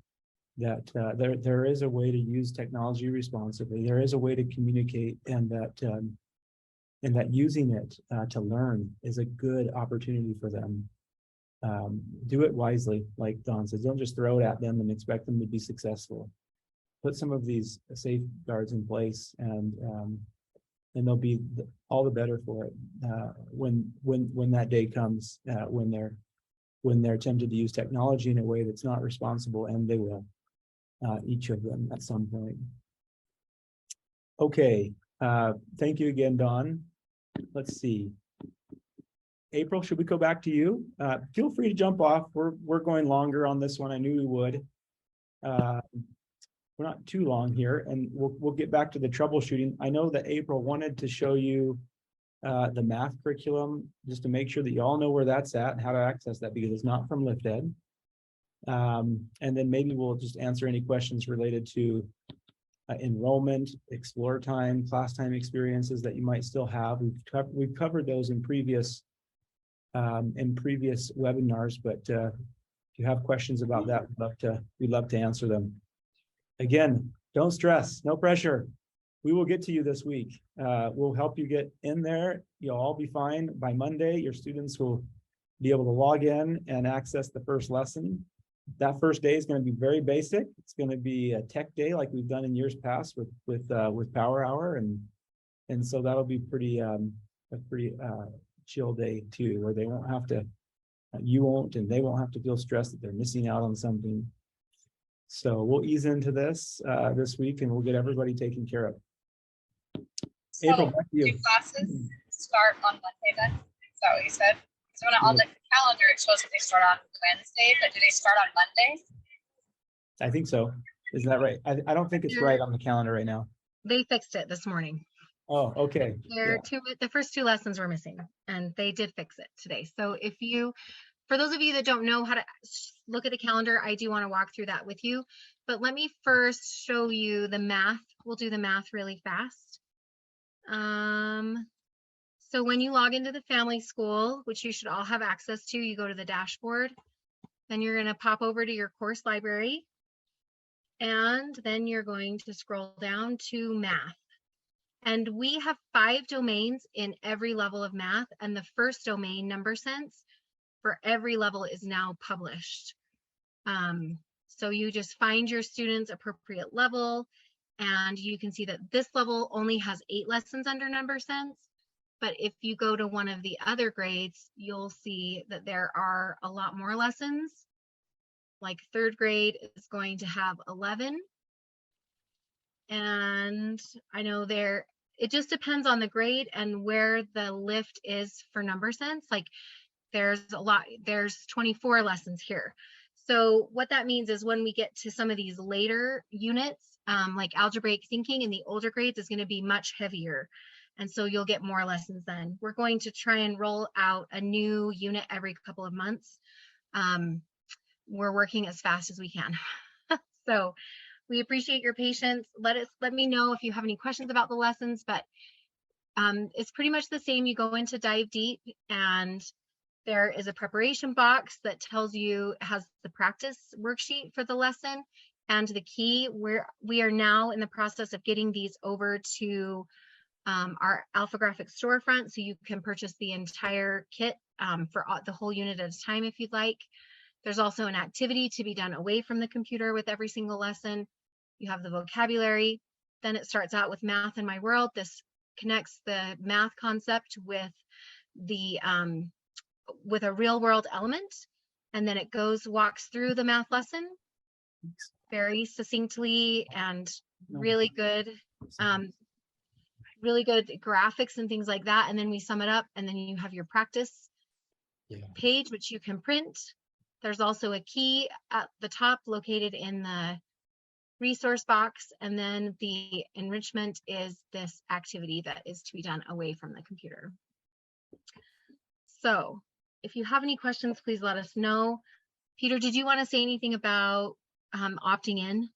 that there is a way to use technology responsibly. There is a way to communicate, and that using it to learn is a good opportunity for them. Do it wisely, like Don says. Don't just throw it at them and expect them to be successful. Put some of these safeguards in place, and they'll be all the better for it when that day comes, when they're tempted to use technology in a way that's not responsible, and they will, each of them at some point. Okay, thank you again, Don. Let's see. April, should we go back to you? Feel free to jump off. We're going longer on this one. I knew we would. we're not too long here, and we'll get back to the troubleshooting. I know that April wanted to show you the math curriculum, just to make sure that you all know where that's at and how to access that, because it's not from LiftEd. And then maybe we'll just answer any questions related to enrollment, explore time, class time experiences that you might still have. We've covered those in previous webinars, but if you have questions about that, we'd love to answer them. Again, don't stress, no pressure. We will get to you this week. We'll help you get in there. You'll all be fine by Monday. Your students will be able to log in and access the first lesson. That first day is going to be very basic. It's going to be a tech day like we've done in years past with Power Hour, and so that'll be a pretty chill day too, where they won't have to, you won't, and they won't have to feel stressed that they're missing out on something. So we'll ease into this this week, and we'll get everybody taken care of. So April, back to you. do classes start on Monday then? Is that what you said? So when on the calendar, it shows that they start on Wednesday, but do they start on Monday? I think so. Isn't that right? I don't think it's right on the calendar right now. They fixed it this morning. Oh, okay. The first 2 lessons were missing, and they did fix it today. So for those of you that don't know how to look at the calendar, I do want to walk through that with you. But let me first show you the math. We'll do the math really fast. So when you log into the family school, which you should all have access to, you go to the dashboard. Then you're going to pop over to your course library. And then you're going to scroll down to math. And we have 5 domains in every level of math. And the first domain, number sense, for every level is now published. So you just find your student's appropriate level, and you can see that this level only has 8 lessons under number sense. But if you go to one of the other grades, you'll see that there are a lot more lessons. Like 3rd grade is going to have 11. And I know it just depends on the grade and where the lift is for number sense. Like there's 24 lessons here. So what that means is when we get to some of these later units, like algebraic thinking in the older grades is going to be much heavier. And so you'll get more lessons then. We're going to try and roll out a new unit every couple of months. We're working as fast as we can. So we appreciate your patience. Let me know if you have any questions about the lessons, but it's pretty much the same. You go into Dive Deep, and there is a preparation box that tells you, has the practice worksheet for the lesson and the key. We are now in the process of getting these over to our AlphaGraphic storefront, so you can purchase the entire kit for the whole unit at a time if you'd like. There's also an activity to be done away from the computer with every single lesson. You have the vocabulary. Then it starts out with Math in My World. This connects the math concept with a real world element, and then it walks through the math lesson very succinctly and really good graphics and things like that. And then we sum it up, and then you have your practice page, which you can print. There's also a key at the top located in the resource box, and then the enrichment is this activity that is to be done away from the computer. So if you have any questions, please let us know. Peter, did you want to say anything about opting in?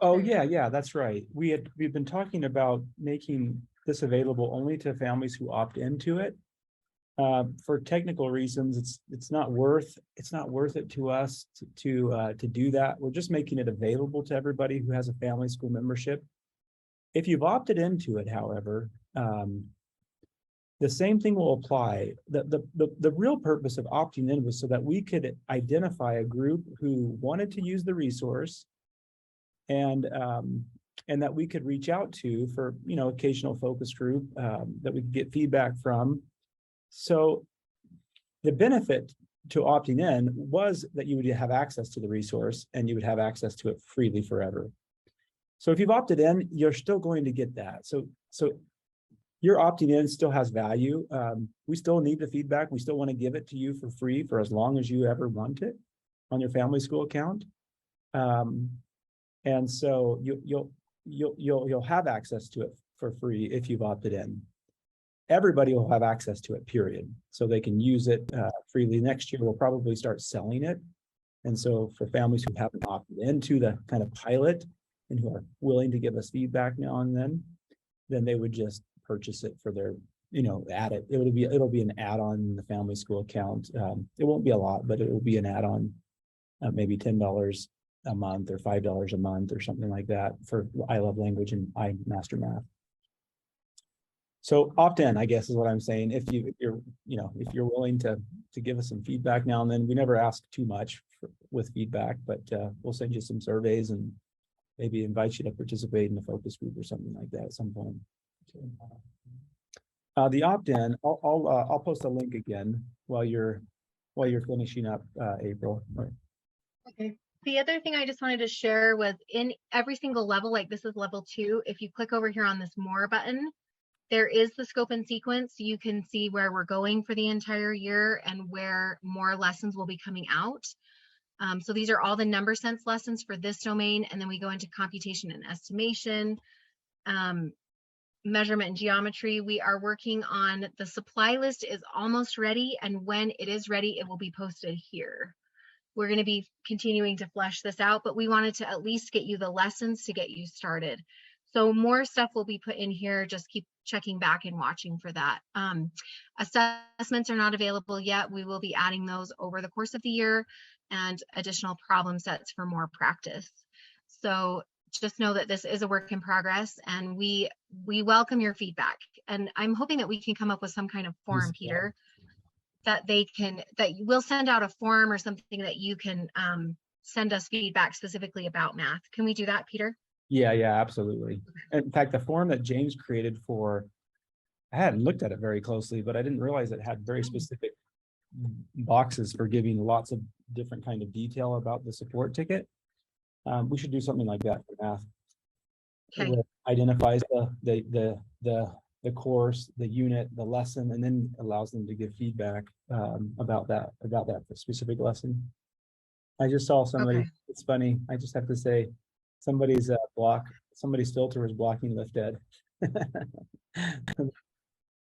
Oh yeah, that's right. We've been talking about making this available only to families who opt into it. For technical reasons, it's not worth it to us to do that. We're just making it available to everybody who has a family school membership. If you've opted into it, however, the same thing will apply. The real purpose of opting in was so that we could identify a group who wanted to use the resource, and that we could reach out to for occasional focus group that we could get feedback from. So the benefit to opting in was that you would have access to the resource, and you would have access to it freely forever. So if you've opted in, you're still going to get that. So your opting in still has value. We still need the feedback. We still want to give it to you for free for as long as you ever want it on your family school account. And so you'll have access to it for free if you've opted in. Everybody will have access to it, period. So they can use it freely. Next year, we'll probably start selling it. And so for families who haven't opted into the kind of pilot and who are willing to give us feedback now and then they would just purchase it for their, add it. It'll be an add-on in the family school account. It won't be a lot, but it will be an add-on, maybe $10 a month or $5 a month or something like that for I Love Language and I Master Math. So opt in, I guess, is what I'm saying. If you're willing to give us some feedback now and then. We never ask too much with feedback, but we'll send you some surveys and maybe invite you to participate in a focus group or something like that at some point. The opt-in, I'll post a link again while you're finishing up, April. Okay. The other thing I just wanted to share was in every single level, like this is level 2, if you click over here on this more button, there is the scope and sequence. You can see where we're going for the entire year and where more lessons will be coming out. So these are all the number sense lessons for this domain. And then we go into computation and estimation, measurement and geometry. We are working on the supply list is almost ready. And when it is ready, it will be posted here. We're going to be continuing to flesh this out, but we wanted to at least get you the lessons to get you started. So more stuff will be put in here. Just keep checking back and watching for that. Assessments are not available yet. We will be adding those over the course of the year and additional problem sets for more practice. So just know that this is a work in progress and we welcome your feedback. And I'm hoping that we can come up with some kind of form, Peter, that we'll send out a form or something that you can send us feedback specifically about math. Can we do that, Peter? Yeah, absolutely. In fact, the form that James created I hadn't looked at it very closely, but I didn't realize it had very specific boxes for giving lots of different kind of detail about the support ticket. We should do something like that for math. Okay. It identifies the course, the unit, the lesson, and then allows them to give feedback about that specific lesson. I just saw somebody, It's funny, I just have to say, somebody's filter was blocking lift ed.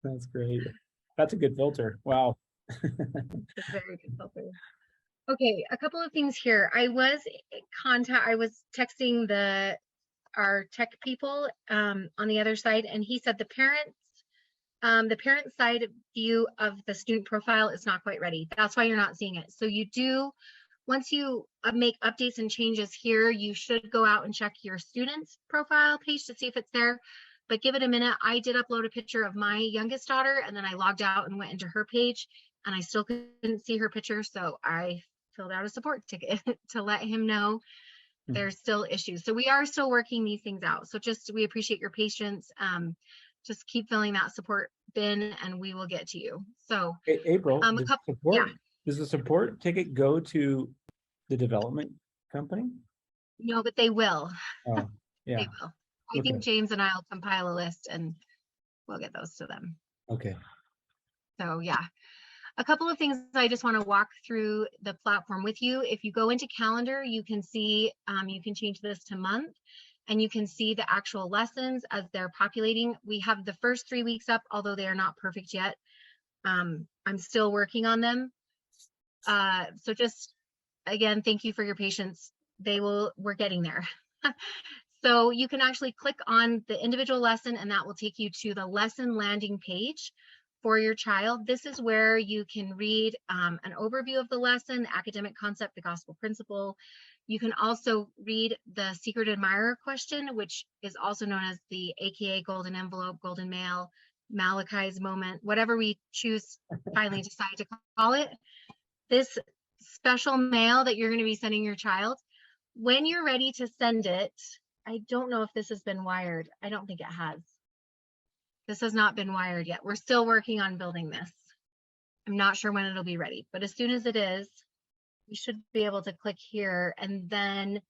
That's great. That's a good filter. Wow. It's very good filter. Okay, a couple of things here. I was texting our tech people on the other side, and he said the parent side view of the student profile is not quite ready. That's why you're not seeing it. So once you make updates and changes here, you should go out and check your student's profile page to see if it's there, but give it a minute. I did upload a picture of my youngest daughter and then I logged out and went into her page and I still couldn't see her picture. So I filled out a support ticket to let him know there's still issues. So we are still working these things out. So we appreciate your patience. Just keep filling that support bin and we will get to you. So April, does the support ticket go to the development company? No, but they will. Oh, yeah. They will. I think James and I will compile a list and we'll get those to them. Okay. So yeah, a couple of things I just want to walk through the platform with you. If you go into calendar, you can see, you can change this to month and you can see the actual lessons as they're populating. We have the first 3 weeks up, although they are not perfect yet. I'm still working on them. So just, again, thank you for your patience. We're getting there. So you can actually click on the individual lesson and that will take you to the lesson landing page for your child. This is where you can read an overview of the lesson, academic concept, the gospel principle. You can also read the secret admirer question, which is also known as the AKA golden envelope, golden mail, Malachi's moment, whatever we choose finally decide to call it. This special mail that you're going to be sending your child, when you're ready to send it, I don't know if this has been wired. I don't think it has. This has not been wired yet. We're still working on building this. I'm not sure when it'll be ready, but as soon as it is, you should be able to click here and then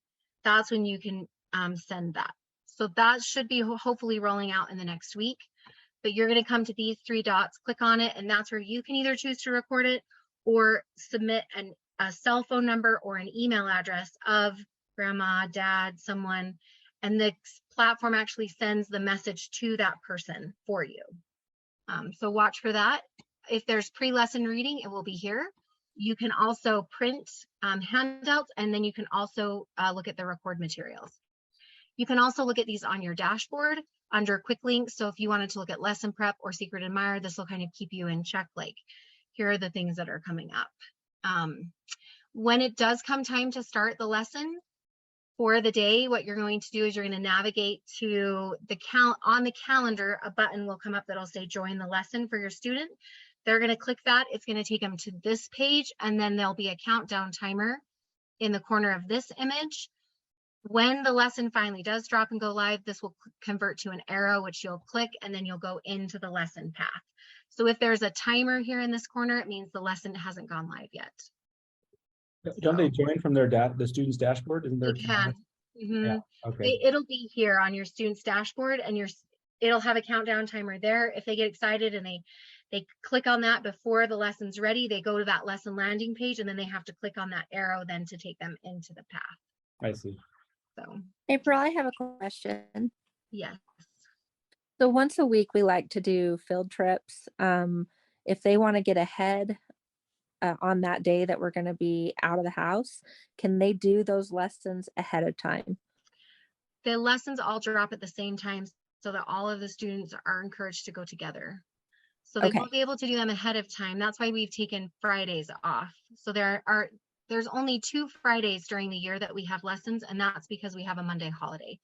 that's when you can send that. So that should be hopefully rolling out in the next week, but you're going to come to these 3 dots, click on it, and that's where you can either choose to record it or submit a cell phone number or an email address of grandma, dad, someone, and the platform actually sends the message to that person for you. So watch for that. If there's pre-lesson reading, it will be here. You can also print handouts, and then you can also look at the record materials. You can also look at these on your dashboard under quick links. So if you wanted to look at lesson prep or secret admirer, this will kind of keep you in check, like here are the things that are coming up. When it does come time to start the lesson for the day, what you're going to do is you're going to navigate to the on the calendar, a button will come up that'll say join the lesson for your student. They're going to click that. It's going to take them to this page, and then there'll be a countdown timer in the corner of this image. When the lesson finally does drop and go live, this will convert to an arrow, which you'll click, and then you'll go into the lesson path. So if there's a timer here in this corner, it means the lesson hasn't gone live yet. Don't they join from their the student's dashboard? Isn't there? They can. Yeah. Okay. It'll be here on your student's dashboard, and it'll have a countdown timer there. If they get excited and they click on that before the lesson's ready, they go to that lesson landing page, and then they have to click on that arrow then to take them into the path. I see. So April, I have a question. yes. So once a week, we like to do field trips. If they want to get ahead on that day that we're going to be out of the house, can they do those lessons ahead of time? The lessons all drop at the same time so that all of the students are encouraged to go together. So they won't be able to do them ahead of time. That's why we've taken Fridays off. So there's only 2 Fridays during the year that we have lessons, and that's because we have a Monday holiday,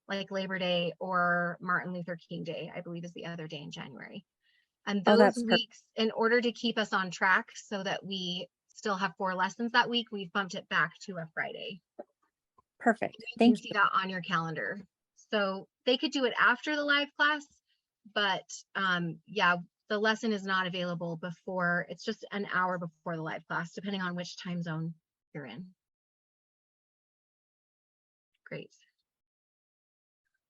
like Labor Day or Martin Luther King Day, I believe is the other day in January. And those weeks, in order to keep us on track so that we still have 4 lessons that week, we've bumped it back to a Friday. Perfect. Thank you. See that on your calendar. So they could do it after the live class, but yeah, the lesson is not available before. It's just an hour before the live class, depending on which time zone you're in. Great.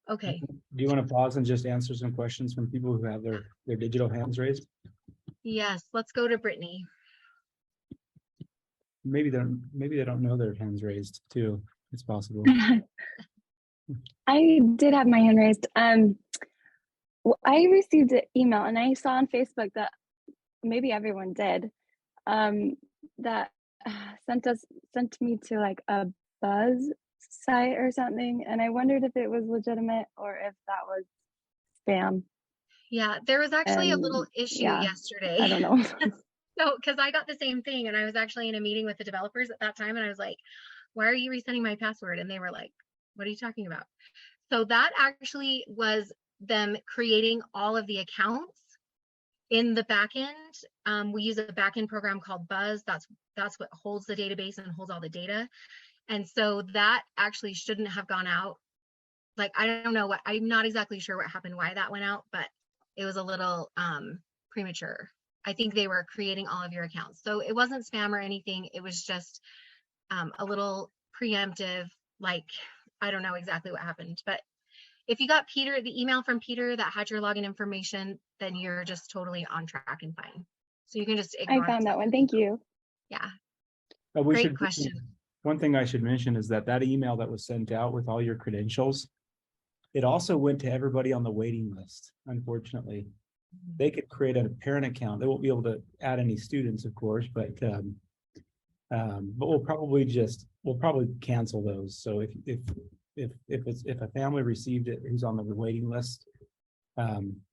Okay. Do you want to pause and just answer some questions from people who have their digital hands raised? Yes, let's go to Brittany. Maybe they don't know their hands raised too. It's possible. I did have my hand raised. I received an email, and I saw on Facebook that maybe everyone did, that sent me to like a Buzz site or something, and I wondered if it was legitimate or if that was spam. Yeah, there was actually a little issue yesterday. I don't know. So, because I got the same thing, and I was actually in a meeting with the developers at that time, and I was like, why are you resending my password? And they were like, what are you talking about? So that actually was them creating all of the accounts in the back end. We use a backend program called Buzz. That's what holds the database and holds all the data. And so that actually shouldn't have gone out. Like, I don't know I'm not exactly sure what happened, why that went out, but it was a little premature. I think they were creating all of your accounts. So it wasn't spam or anything. It was just a little preemptive, like, I don't know exactly what happened, but if you got the email from Peter that had your login information, then you're just totally on track and fine. So you can just ignore I found that one. Thank you. Yeah. Great question. One thing I should mention is that email that was sent out with all your credentials, it also went to everybody on the waiting list. Unfortunately, they could create a parent account. They won't be able to add any students, of course, but we'll probably cancel those. So if a family received it who's on the waiting list,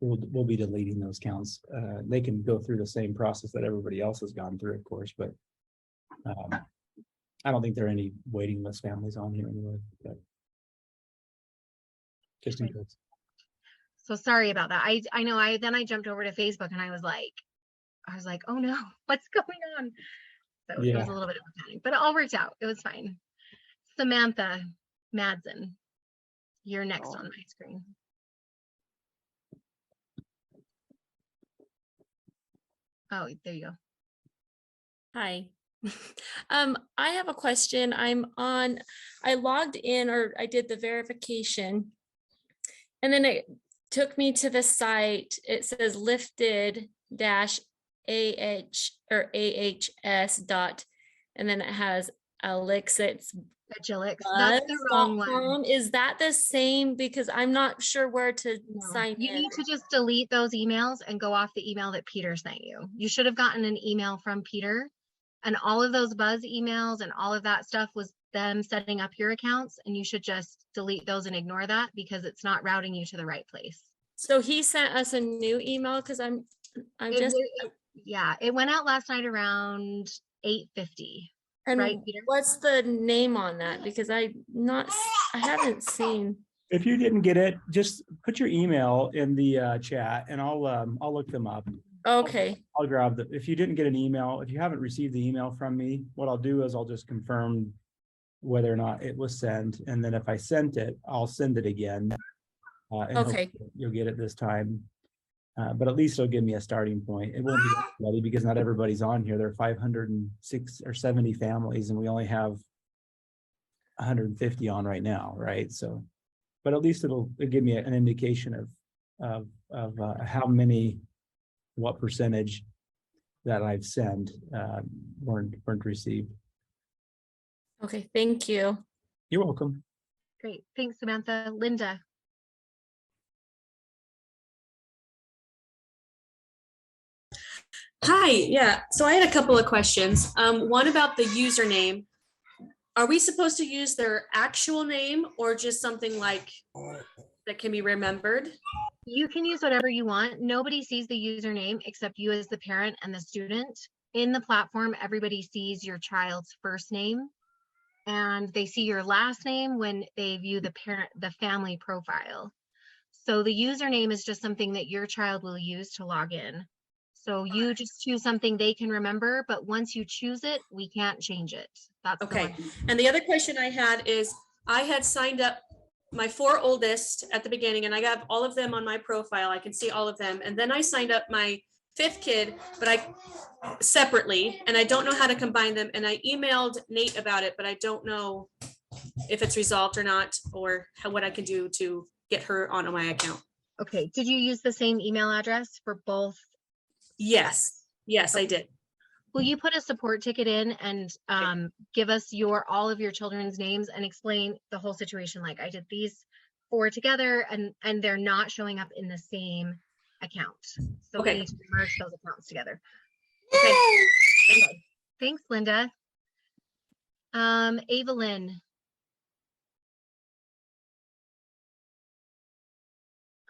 we'll be deleting those counts. They can go through the same process that everybody else has gone through, of course, but I don't think there are any waiting list families on here anyway. But just in case. So sorry about that. I know I jumped over to Facebook, and I was like, oh no, what's going on? So it was a little bit of a panic, but it all worked out. It was fine. Samantha Madsen, you're next on my screen. Oh, there you go. Hi. I have a question. I logged in, or I did the verification, and then it took me to the site. It says lifted -AH or AHS dot, and then it has Alexa. It's Agilix, that's the wrong one. buzz.com. Is that the same? Because I'm not sure where to No. sign You in. need to just delete those emails and go off the email that Peter sent you. You should have gotten an email from Peter, and all of those buzz emails and all of that stuff was them setting up your accounts, and you should just delete those and ignore that because it's not routing you to the right place. So he sent us a new email because I'm Yeah, it went out last night around 8:50. And right, Peter? what's the name on that? Because I haven't seen. If you didn't get it, just put your email in the chat and I'll look them up. Okay. I'll grab the, if you didn't get an email, if you haven't received the email from me, what I'll do is I'll just confirm whether or not it was sent. And then if I sent it, I'll send it again. And Okay. you'll get it this time. But at least it'll give me a starting point. It won't be everybody because not everybody's on here. There are 506 or 70 families and we only have 150 on right now, right? So, but at least it'll give me an indication of how many, what percentage that I've sent weren't received. Okay, thank you. You're welcome. Great, thanks, Samantha. Linda. Hi, yeah. So I had a couple of questions. One about the username. Are we supposed to use their actual name or just something like that can be remembered? You can use whatever you want. Nobody sees the username except you as the parent and the student. In the platform, everybody sees your child's first name and they see your last name when they view the family profile. So the username is just something that your child will use to log in. So you just choose something they can remember, but once you choose it, we can't change it. That's okay. And the other question I had is, I had signed up my 4 oldest at the beginning and I got all of them on my profile. I can see all of them. And then I signed up my 5th kid, but separately, and I don't know how to combine them. And I emailed Nate about it, but I don't know if it's resolved or not, or what I can do to get her onto my account. Okay. Did you use the same email address for both? Yes. Yes, I did. Will you put a support ticket in and give us all of your children's names and explain the whole situation? Like I did these 4 together and they're not showing up in the same account. So we need to merge those accounts together. Okay. Thanks, Linda. Evelyn.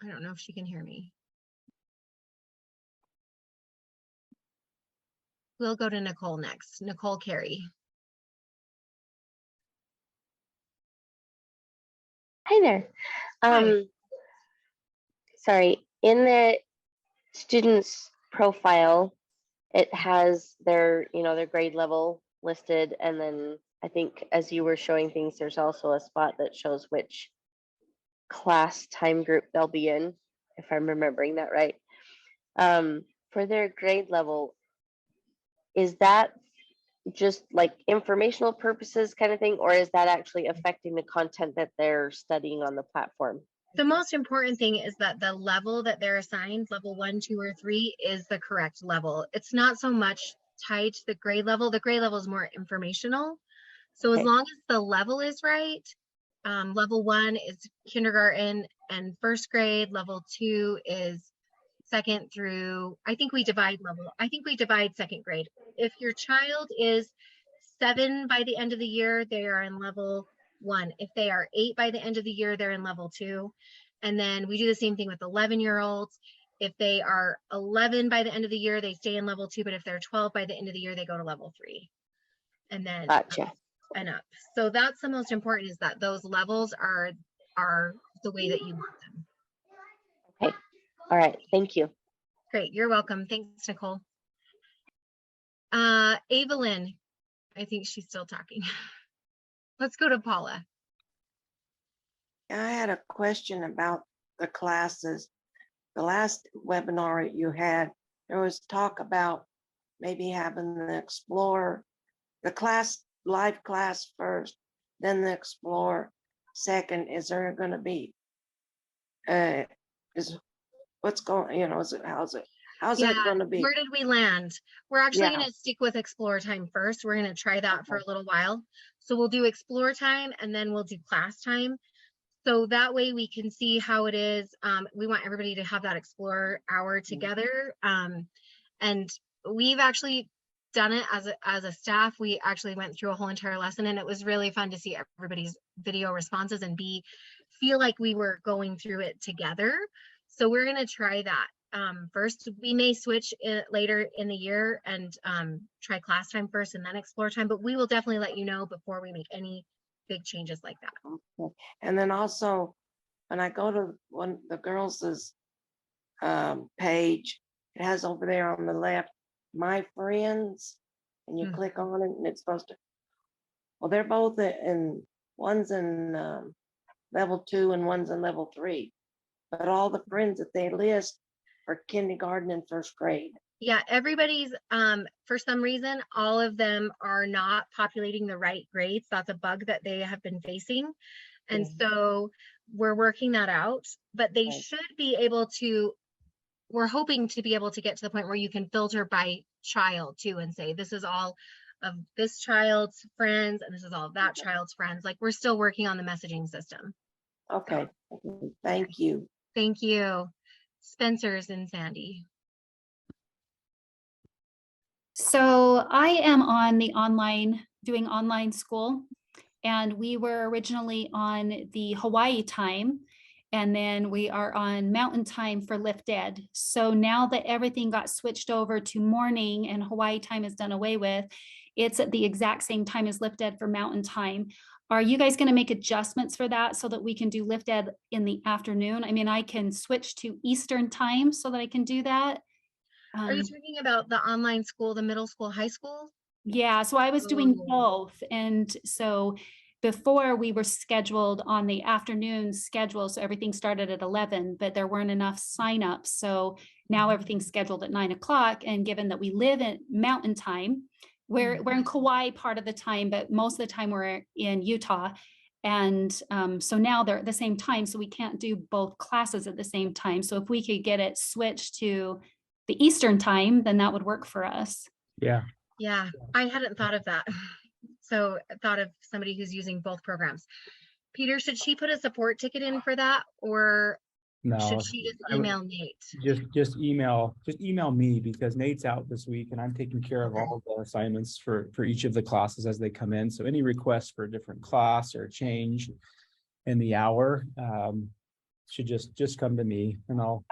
I don't know if she can hear me. We'll go to Nicole next. Nicole Carey. Hi there. Sorry, in the student's profile, it has their grade level listed. And then I think as you were showing things, there's also a spot that shows which class time group they'll be in, if I'm remembering that right. For their grade level, is that just like informational purposes kind of thing, or is that actually affecting the content that they're studying on the platform? The most important thing is that the level that they're assigned, level 1, 2, or 3, is the correct level. It's not so much tied to the grade level. The grade level is more informational. So as long as the level is right, level 1 is kindergarten and 1st grade, level 2 is 2nd through, I think we divide 2nd grade. If your child is 7 by the end of the year, they are in level 1. If they are 8 by the end of the year, they're in level 2. And then we do the same thing with 11-year-olds. If they are 11 by the end of the year, they stay in level 2. But if they're 12 by the end of the year, they go to level 3. And then gotcha. And up. So that's the most important, is that those levels are the way that you want them. Okay. All right. Thank you. Great. You're welcome. Thanks, Nicole. Evelyn, I think she's still talking. Let's go to Paula. I had a question about the classes. The last webinar you had, there was talk about maybe having the Explorer, the live class first, then the Explorer second. Is there going to be, how's it How's that gonna be? Where did we land? We're actually Yeah. gonna stick with Explore Time first. We're gonna try that for a little while. So we'll do Explore Time and then we'll do class time. So that way we can see how it is. We want everybody to have that Explore hour together. And we've actually done it as a staff. We actually went through a whole entire lesson, and it was really fun to see everybody's video responses and feel like we were going through it together. So we're gonna try that. First, we may switch later in the year and try class time first and then Explore Time, but we will definitely let you know before we make any big changes like that. Okay. And then also, when I go to the girls' page, it has over there on the left, my friends, and you click on it and it's supposed to, well, they're both one's in level 2 and one's in level 3, but all the friends that they list for kindergarten and first grade. Yeah, everybody's, for some reason, all of them are not populating the right grades. That's a bug that they have been facing. And so we're working that out, but they should be able to, we're hoping to be able to get to the point where you can filter by child too and say, this is all of this child's friends and this is all of that child's friends. Like, we're still working on the messaging system. Okay, thank you. Thank you. Spencer's and Sandy. So I am on the doing online school, and we were originally on the Hawaii time, and then we are on Mountain Time for Lift Ed. So now that everything got switched over to morning and Hawaii time is done away with, it's at the exact same time as Lift Ed for Mountain Time. Are you guys going to make adjustments for that so that we can do Lift Ed in the afternoon? I mean, I can switch to Eastern time so that I can do that. Are you talking about the online school, the middle school, high school? Yeah, so I was doing both. And so before we were scheduled on the afternoon schedule, so everything started at 11, but there weren't enough signups. So now everything's scheduled at 9 o'clock. And given that we live in Mountain Time, we're in Kauai part of the time, but most of the time we're in Utah. And so now they're at the same time, so we can't do both classes at the same time. So if we could get it switched to the Eastern time, then that would work for us. Yeah. Yeah, I hadn't thought of that. So I thought of somebody who's using both programs. Peter, should she put a support ticket in for that, or No, should she just email Nate? Just email me, because Nate's out this week and I'm taking care of all of the assignments for each of the classes as they come in. So any requests for a different class or a change in the hour should just come to me, and I'll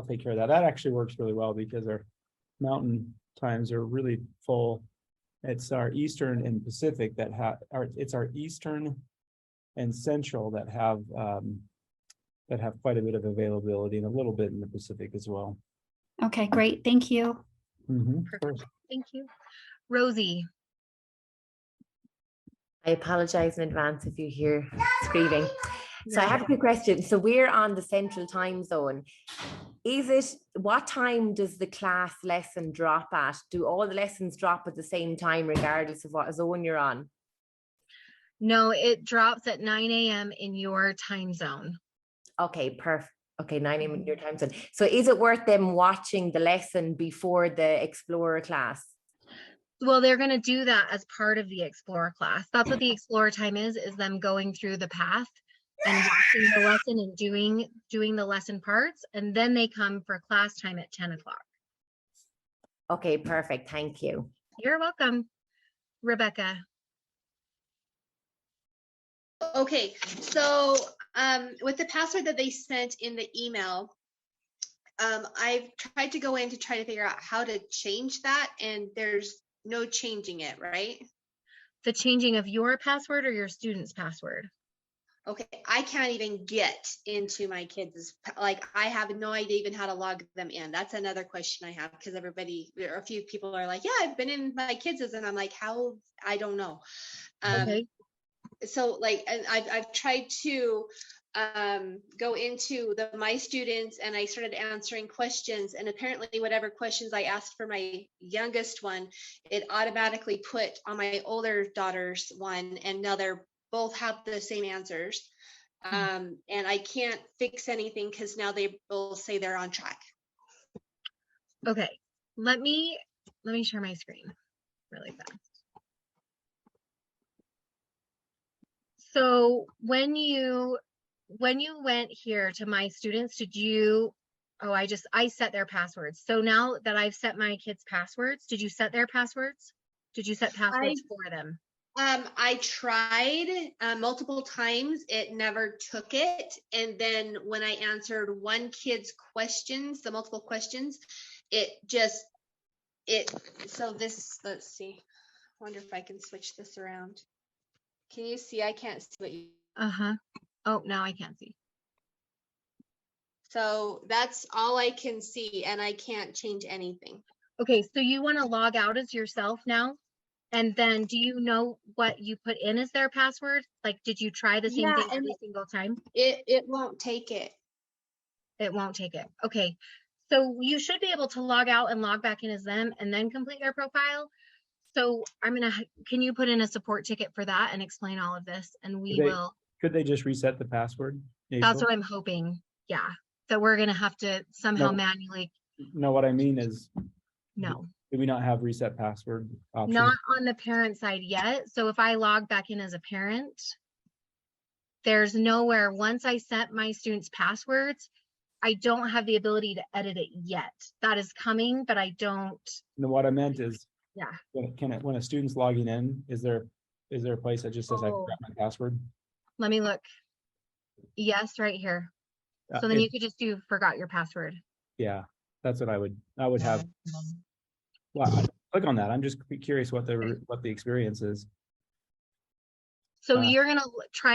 take care of that. That actually works really well because our mountain times are really full. It's our Eastern and Pacific that it's our Eastern and Central that have quite a bit of availability, and a little bit in the Pacific as well. Okay, great. Thank you. Perfect. Thank you. Rosie. I apologize in advance if you hear screaming. So I have a quick question. So we're on the central time zone. What time does the class lesson drop at? Do all the lessons drop at the same time, regardless of what zone you're on? No, it drops at 9 a.m. in your time zone. Okay, perfect. Okay, 9 a.m. in your time zone. So is it worth them watching the lesson before the Explorer class? Well, they're going to do that as part of the Explorer class. That's what the Explorer time is them going through the path and watching the lesson and doing the lesson parts, and then they come for class time at 10 o'clock. Okay, perfect. Thank you. You're welcome. Rebecca. Okay, so with the password that they sent in the email, I've tried to go in to try to figure out how to change that, and there's no changing it, right? The changing of your password or your student's password? Okay, I can't even get into my kids', like, I have no idea even how to log them in. That's another question I have, because a few people are like, yeah, I've been in my kids', and I'm like, how? I don't know. Okay. So like, and I've tried to go into my students, and I started answering questions, and apparently whatever questions I asked for my youngest one, it automatically put on my older daughter's one, and now they're both have the same answers. And I can't fix anything because now they both say they're on track. Okay, let me share my screen really fast. So when you went here to my students, did you, oh, I set their passwords. So now that I've set my kids' passwords, did you set their passwords? Did you set passwords for them? I tried multiple times. It never took it. And then when I answered one kid's questions, the multiple questions, so this, let's see. I wonder if I can switch this around. Can you see? I can't see what you. Uh-huh. Oh, now I can't see. So that's all I can see, and I can't change anything. Okay, so you want to log out as yourself now? And then do you know what you put in as their password? Like, did you try the same thing every single time? It won't take it. It won't take it. Okay. So you should be able to log out and log back in as them and then complete their profile. So can you put in a support ticket for that and explain all of this? And Could they just reset the password? That's what I'm hoping. Yeah. That we're going to have to somehow manually. No, what I mean is. No. Do we not have reset password option? Not on the parent side yet. So if I log back in as a parent, there's nowhere, once I set my students' passwords, I don't have the ability to edit it yet. That is coming, but I don't. No, what I meant is, yeah. When a student's logging in, is there a place that just says I forgot my password? Let me look. Yes, right here. So then you could just do forgot your password. Yeah, that's what I would have. Well, click on that. I'm just curious what the experience is. So you're gonna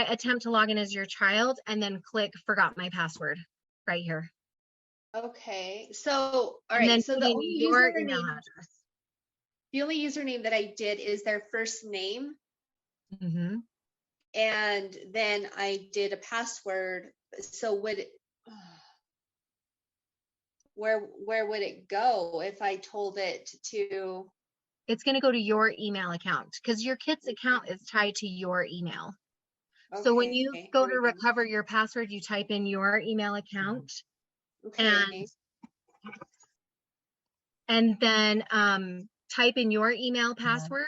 attempt to log in as your child and then click forgot my password right here. Okay. So all right. So the only username that I did is their first name. Mm-hmm. And then I did a password. So where would it go if I told it to? It's going to go to your email account because your kid's account is tied to your email. Okay, so when you go to recover your password, you type in your email account. Okay. And then type in your email password,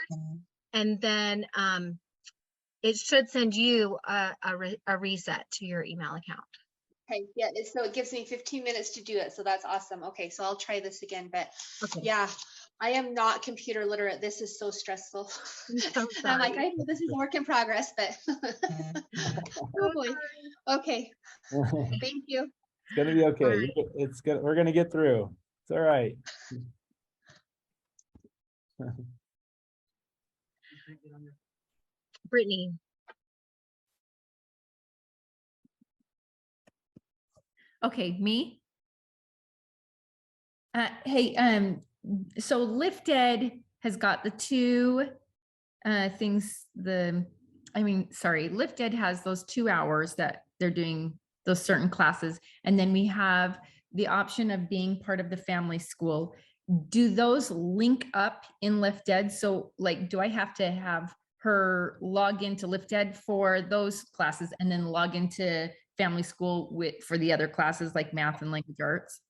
and then it should send you a reset to your email account. Okay, yeah, so it gives me 15 minutes to do it, so that's awesome. Okay, so I'll try this again, but yeah, I am not computer literate. This is so stressful. So I'm like, I know this is a work in progress, but oh boy. Okay, thank you. It's gonna be okay. Right. We're gonna get through. It's all right. Brittany. Okay, me. Hey, so Lifted has got the two things. Lifted has those 2 hours that they're doing those certain classes, and then we have the option of being part of the family school. Do those link up in Lifted? So, like, do I have to have her log into Lifted for those classes and then log into family school for the other classes like math and language arts?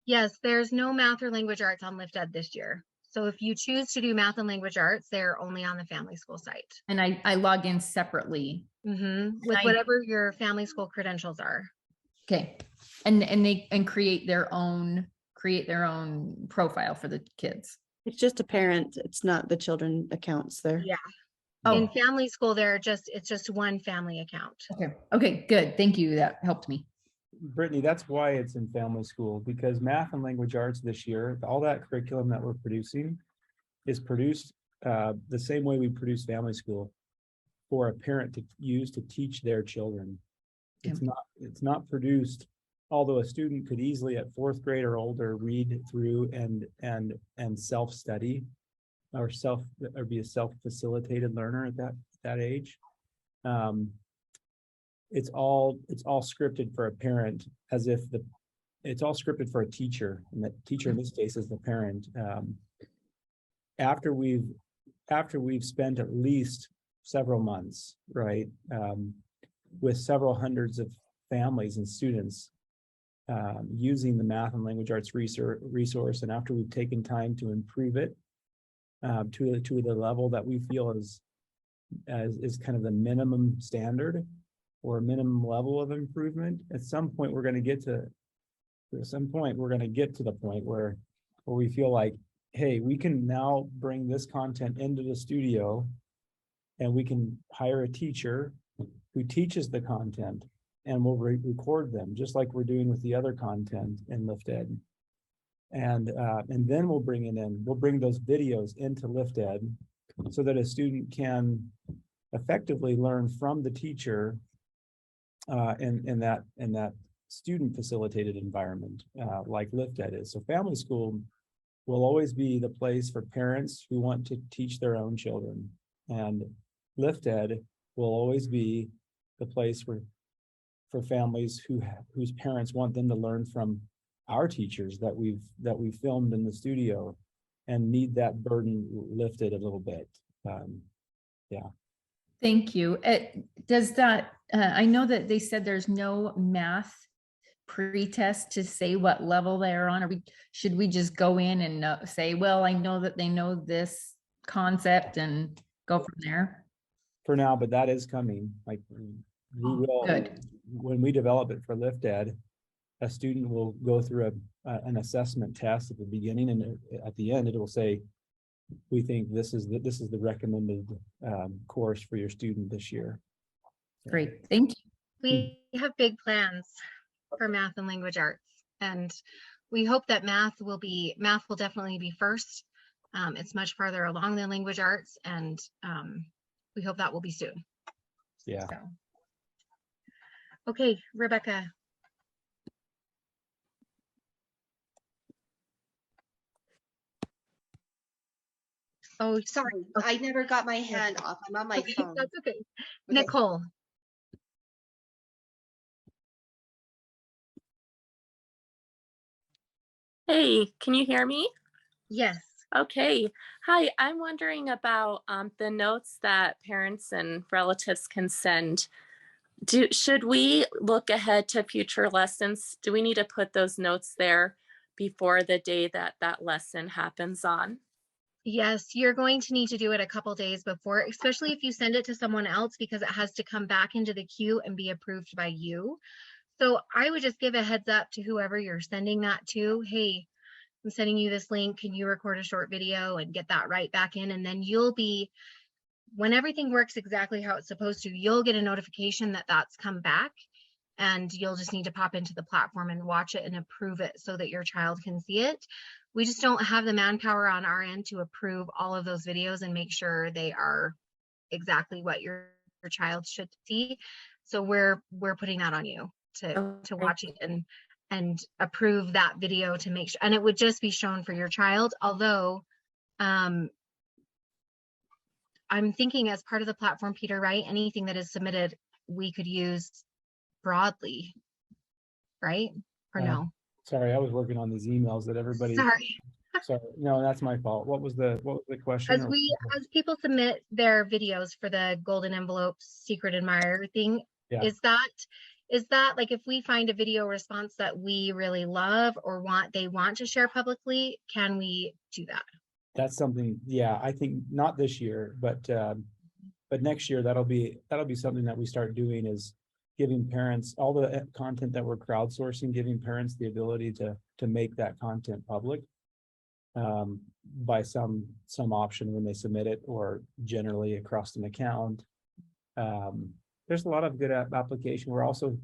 Yes, there's no math or language arts on Lifted this year. So if you choose to do math and language arts, they're only on the family school site. And I log in separately. Mm-hmm. With whatever your family school credentials are. Okay. And create their own profile for the kids. It's just a parent. It's not the children accounts there. Yeah. Oh. In family school, it's just one family account. Okay, good. Thank you. That helped me. Brittany, that's why it's in family school, because math and language arts this year, all that curriculum that we're producing is produced the same way we produce family school for a parent to use to teach their children. Okay. It's not produced, although a student could easily at 4th grade or older read through and self-study or be a self-facilitated learner at that age. It's all scripted for a parent, as if it's all scripted for a teacher, and the teacher in this case is the parent. After we've spent at least several months, right, with several hundreds of families and students, using the math and language arts resource, and after we've taken time to improve it to the level that we feel is kind of the minimum standard or minimum level of improvement, at some point we're going to get to the point where we feel like, hey, we can now bring this content into the studio and we can hire a teacher who teaches the content, and we'll record them just like we're doing with the other content in LiftEd. And then we'll bring those videos into LiftEd so that a student can effectively learn from the teacher in that student facilitated environment, like LiftEd is. So Family School will always be the place for parents who want to teach their own children, and LiftEd will always be the place for families whose parents want them to learn from our teachers that we've filmed in the studio and need that burden lifted a little bit. Yeah. Thank you. Does that, I know that they said there's no math pre-test to say what level they're on, or should we just go in and say, well, I know that they know this concept and go from there? For now, but that is coming. Like we will, good. When we develop it for LiftEd, a student will go through an assessment test at the beginning, and at the end it will say, we think this is the recommended course for your student this year. Great, thank you. We have big plans for math and language arts, and we hope that math will definitely be first. It's much farther along than language arts, and we hope that will be soon. Yeah. So. Okay, Rebecca. Oh, sorry. I never got my hand off. I'm on my phone. That's okay. Nicole. Hey, can you hear me? Yes. Okay. Hi, I'm wondering about the notes that parents and relatives can send. Should we look ahead to future lessons? Do we need to put those notes there before the day that that lesson happens on? Yes, you're going to need to do it a couple days before, especially if you send it to someone else, because it has to come back into the queue and be approved by you. So I would just give a heads up to whoever you're sending that to. Hey, I'm sending you this link. Can you record a short video and get that right back in? And then you'll be, when everything works exactly how it's supposed to, you'll get a notification that that's come back, and you'll just need to pop into the platform and watch it and approve it so that your child can see it. We just don't have the manpower on our end to approve all of those videos and make sure they are exactly what your child should see. So we're putting that on you to watch it and approve that video to make sure, and it would just be shown for your child. Although I'm thinking as part of the platform, Peter, right? Anything that is submitted, we could use broadly, right? Or no? Sorry, I was working on these emails that everybody. Sorry. Sorry, no, that's my fault. What was the question? As people submit their videos for the golden envelope secret admirer thing, Yeah. is that like, if we find a video response that we really love or they want to share publicly, can we do that? That's something, yeah, I think not this year, but next year that'll be something that we start doing, is giving parents all the content that we're crowdsourcing, giving parents the ability to make that content public by some option when they submit it, or generally across an account. There's a lot of good application. We're also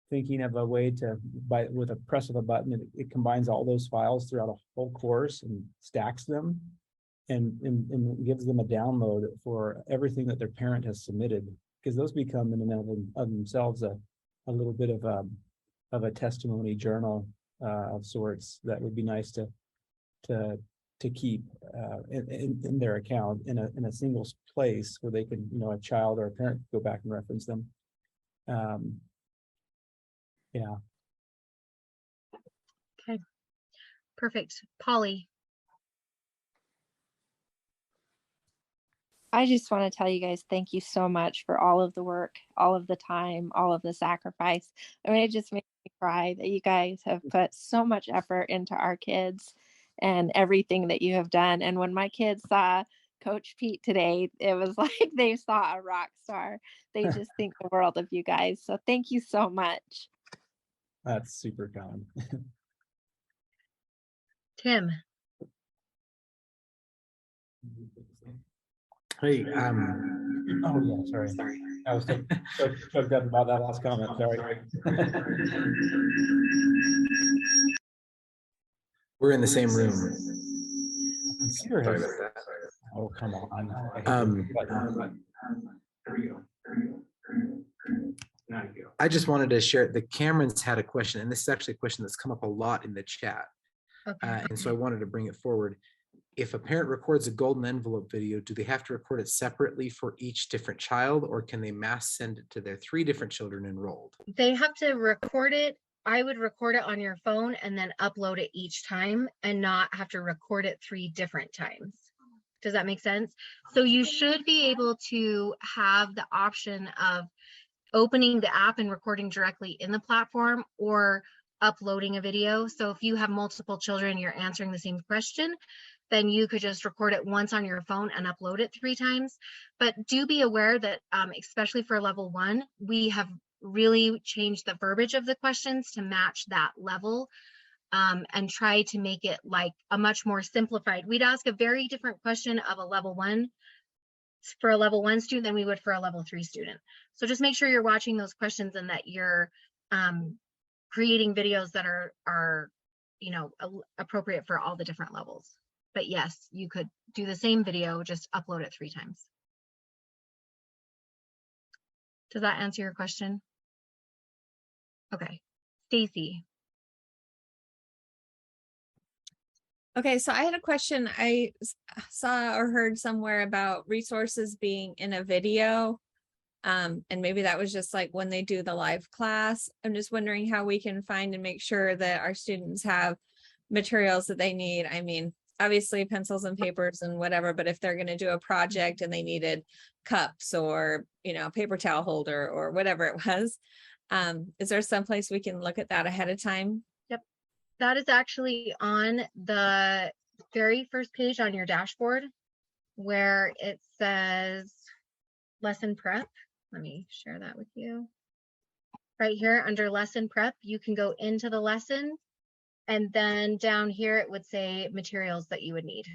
thinking of a way to, with a press of a button, it combines all those files throughout a whole course and stacks them and gives them a download for everything that their parent has submitted, because those become in and of themselves a little bit of a testimony journal of sorts that would be nice to keep in their account in a single place where they can, a child or a parent go back and reference them. Yeah. Okay, perfect. Polly. I just want to tell you guys, thank you so much for all of the work, all of the time, all of the sacrifice. I mean, it just makes me cry that you guys have put so much effort into our kids and everything that you have done. And when my kids saw Coach Pete today, it was like they saw a rock star. They just think the world of you guys. So thank you so much. That's super kind. Tim. Hey, Oh yeah, sorry. I was so choked up about that last comment. Sorry. we're in the same room. Computer Sorry has- about that. Oh, come on. I just wanted to share, the Camerons had a question, and this is actually a question that's come up a lot in the chat. Okay. And so I wanted to bring it forward. If a parent records a golden envelope video, do they have to record it separately for each different child, or can they mass send it to their 3 different children enrolled? They have to record it. I would record it on your phone and then upload it each time and not have to record it 3 different times. Does that make sense? So you should be able to have the option of opening the app and recording directly in the platform or uploading a video. So if you have multiple children, you're answering the same question, then you could just record it once on your phone and upload it 3 times. But do be aware that especially for level 1, we have really changed the verbiage of the questions to match that level and try to make it like a much more simplified. We'd ask a very different question of a level 1 for a level 1 student than we would for a level 3 student. So just make sure you're watching those questions and that you're creating videos that are appropriate for all the different levels. But yes, you could do the same video, just upload it 3 times. Does that answer your question? Okay, Stacy. Okay, so I had a question. I saw or heard somewhere about resources being in a video. And maybe that was just like when they do the live class. I'm just wondering how we can find and make sure that our students have materials that they need. I mean, obviously pencils and papers and whatever, but if they're going to do a project and they needed cups or, paper towel holder or whatever it was, is there some place we can look at that ahead of time? Yep. That is actually on the very first page on your dashboard where it says lesson prep. Let me share that with you. Right here under lesson prep, you can go into the lesson and then down here it would say materials that you would need.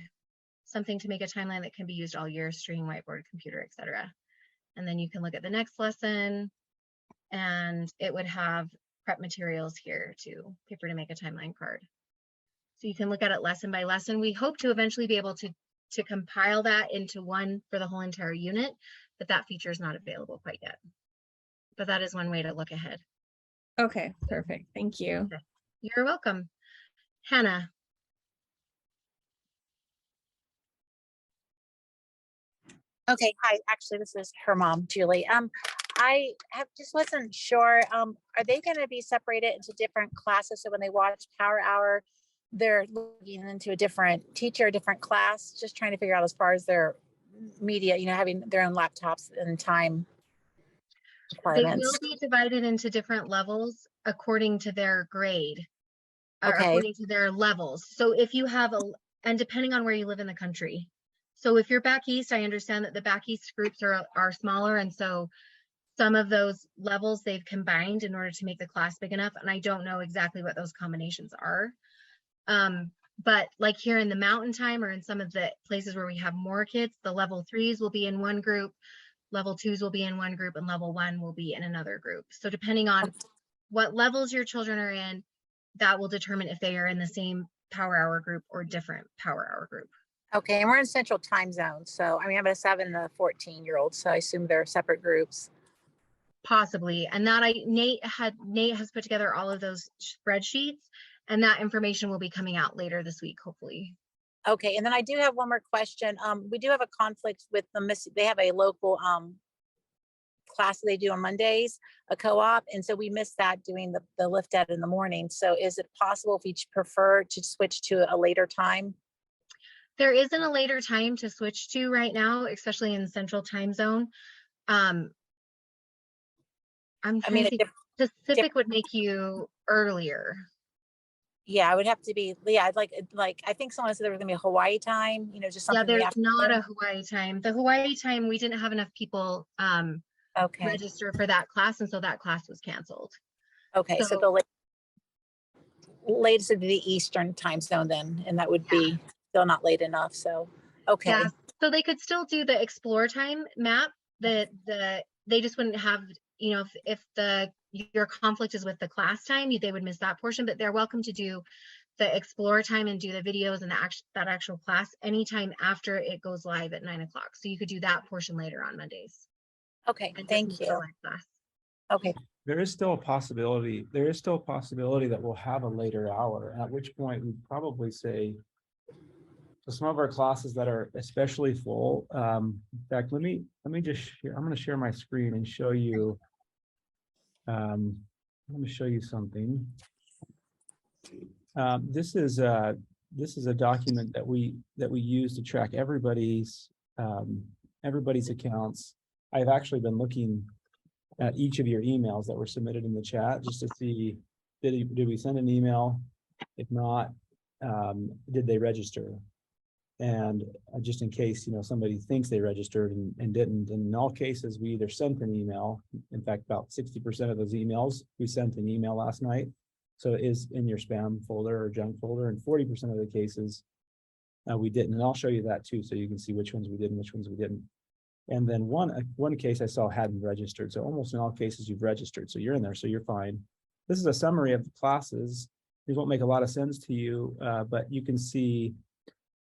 Something to make a timeline that can be used all year, string, whiteboard, computer, etc. And then you can look at the next lesson and it would have prep materials here too, paper to make a timeline card. So you can look at it lesson by lesson. We hope to eventually be able to compile that into one for the whole entire unit, but that feature is not available quite yet. But that is one way to look ahead. Okay, perfect. Thank you. Okay. You're welcome. Hannah. Okay, hi. Actually, this is her mom, Julie. I just wasn't sure. Are they going to be separated into different classes? So when they watch Power Hour, they're looking into a different teacher, a different class. Just trying to figure out as far as their media, having their own laptops and time requirements. They will be divided into different levels according to their grade, or Okay. according to their levels. So if you have and depending on where you live in the country. So if you're back east, I understand that the back east groups are smaller. And so some of those levels they've combined in order to make the class big enough. And I don't know exactly what those combinations are. But like here in the mountain time or in some of the places where we have more kids, the level 3s will be in one group, level 2s will be in one group, and level 1 will be in another group. So depending on what levels your children are in, that will determine if they are in the same Power Hour group or different Power Hour group. Okay, and we're in Central Time Zone. So I have a 7 and a 14-year-old. So I assume they're separate groups. Possibly. And that Nate has put together all of those spreadsheets, and that information will be coming out later this week, hopefully. Okay, and then I do have one more question. We do have a conflict with they have a local class that they do on Mondays, a co-op, and so we missed that doing the lift out in the morning. So is it possible if we prefer to switch to a later time? There isn't a later time to switch to right now, especially in Central Time Zone. Pacific would make you earlier. Yeah, it would have to be, yeah, like I think someone said there was gonna be a Hawaii time, you know, just Yeah, something. in the there's not a afternoon. Hawaii time. The Hawaii time, we didn't have enough people Okay. register for that class, and so that class was canceled. Okay, so the latest would be the Eastern time zone then, and that would be still not late enough, so, okay. Yeah, so they could still do the explore time map, they just wouldn't have, you know, if your conflict is with the class time, they would miss that portion, but they're welcome to do the explore time and do the videos and that actual class anytime after it goes live at 9 o'clock. So you could do that portion later on Mondays. Okay, thank you. Class. Okay. There is still a possibility that we'll have a later hour, at which point we'd probably say, so some of our classes that are especially full, in fact, let me just share, I'm going to share my screen and show you, I'm going to show you something. This is a document that we use to track everybody's accounts. I've actually been looking at each of your emails that were submitted in the chat just to see, did we send an email? If not, did they register? And just in case, you know, somebody thinks they registered and didn't, and in all cases, we either sent an email. In fact, about 60% of those emails, we sent an email last night. So it is in your spam folder or junk folder, and 40% of the cases we didn't. And I'll show you that too, so you can see which ones we did and which ones we didn't. And then one case I saw hadn't registered. So almost in all cases you've registered. So you're in there, so you're fine. This is a summary of the classes. These won't make a lot of sense to you, but you can see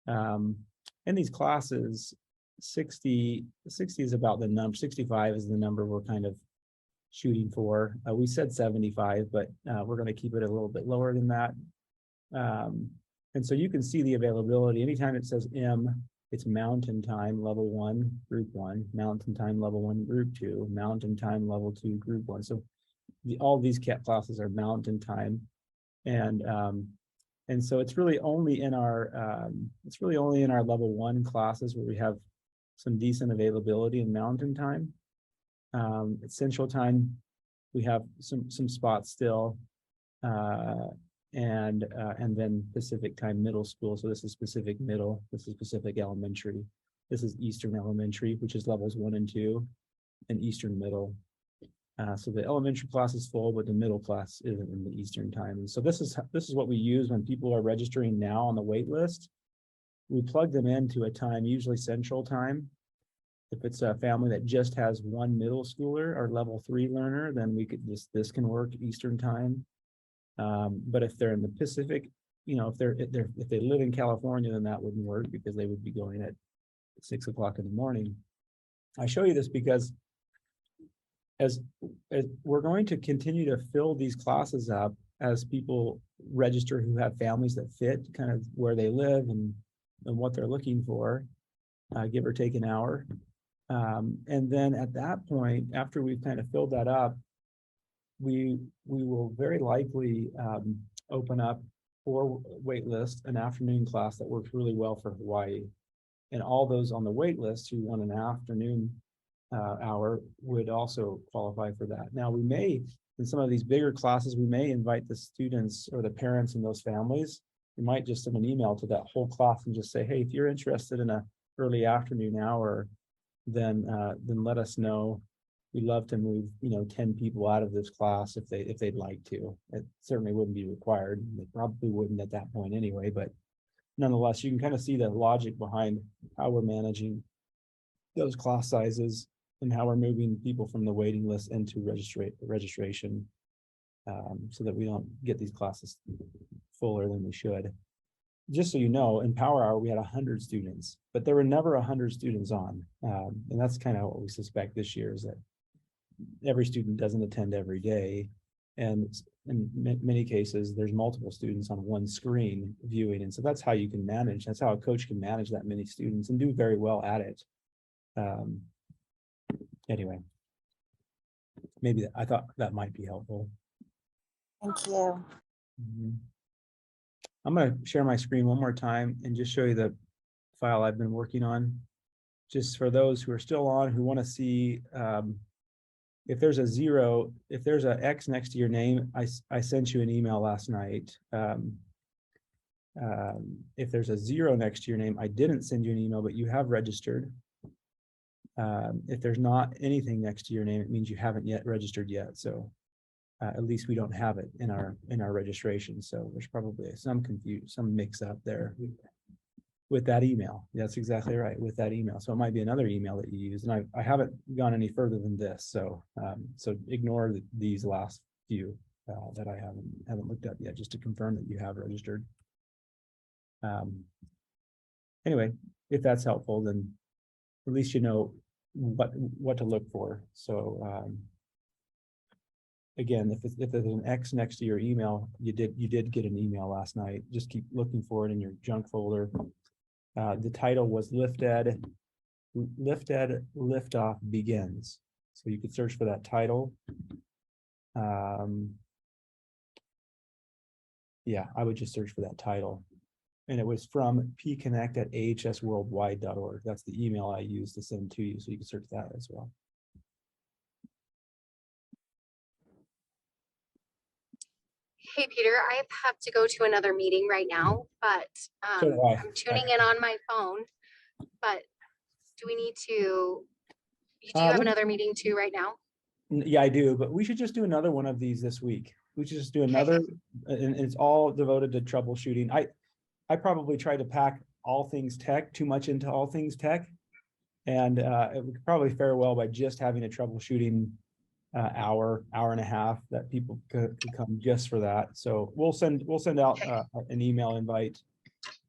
in these classes, 60 is about the number, 65 is the number we're kind of shooting for. We said 75, but we're going to keep it a little bit lower than that. And so you can see the availability. Anytime it says M, it's Mountain Time Level 1, Group 1, Mountain Time Level 1, Group 2, Mountain Time Level 2, Group 1. So all these CAT classes are Mountain Time. And so it's really only in our Level 1 classes where we have some decent availability in Mountain Time. At Central Time, we have some spots still, and then Pacific Time Middle School. So this is Pacific Middle, this is Pacific Elementary, this is Eastern Elementary, which is levels 1 and 2, and Eastern Middle. So the elementary class is full, but the middle class isn't in the Eastern Time. And so this is what we use when people are registering now on the wait list. We plug them into a time, usually Central Time. If it's a family that just has one middle schooler or level 3 learner, then we could this can work Eastern Time. But if they're in the Pacific, you know, if they live in California, then that wouldn't work because they would be going at 6 o'clock in the morning. I show you this because as we're going to continue to fill these classes up as people register who have families that fit kind of where they live and what they're looking for, give or take an hour. And then at that point, after we've kind of filled that up, we will very likely open up for waitlist an afternoon class that works really well for Hawaii. And all those on the wait list who want an afternoon hour would also qualify for that. Now we may, in some of these bigger classes, we may invite the students or the parents in those families. We might just send an email to that whole class and just say, hey, if you're interested in an early afternoon hour, then let us know. We'd love to move, 10 people out of this class if they'd like to. It certainly wouldn't be required. They probably wouldn't at that point anyway, but nonetheless, you can kind of see the logic behind how we're managing those class sizes and how we're moving people from the waiting list into registration, so that we don't get these classes fuller than we should. Just so you know, in Power Hour, we had 100 students, but there were never 100 students on. And that's kind of what we suspect this year, is that every student doesn't attend every day. And in many cases, there's multiple students on one screen viewing. And so that's how you can manage. That's how a coach can manage that many students and do very well at it. Anyway, maybe I thought that might be helpful. Thank you. I'm going to share my screen one more time and just show you the file I've been working on. Just for those who are still on, who want to see if there's a 0, if there's an X next to your name, I sent you an email last night. If there's a 0 next to your name, I didn't send you an email, but you have registered. If there's not anything next to your name, it means you haven't yet registered yet. So at least we don't have it in our registration. So there's probably some mix up there with that email. That's exactly right, with that email. So it might be another email that you use, and I haven't gone any further than this. So so ignore these last few that I haven't looked at yet, just to confirm that you have registered. Anyway, if that's helpful, then at least you know what to look for. So again, if there's an X next to your email, you did get an email last night. Just keep looking for it in your junk folder. The title was Lifted Liftoff Begins. So you could search for that title. Yeah, I would just search for that title. And it was from pconnect@ahsworldwide.org. That's the email I used to send to you, so you can search that as well. Hey, Peter, I have to go to another meeting right now, but So do I. I'm tuning in on my phone. But do we need to, do you have another meeting too right now? Yeah, I do, but we should just do another one of these this week. We should just do another, and it's all devoted to troubleshooting. I probably try to pack all things tech too much into all things tech, and it would probably fare well by just having a troubleshooting hour and a half that people could come just for that. So we'll send out an email invite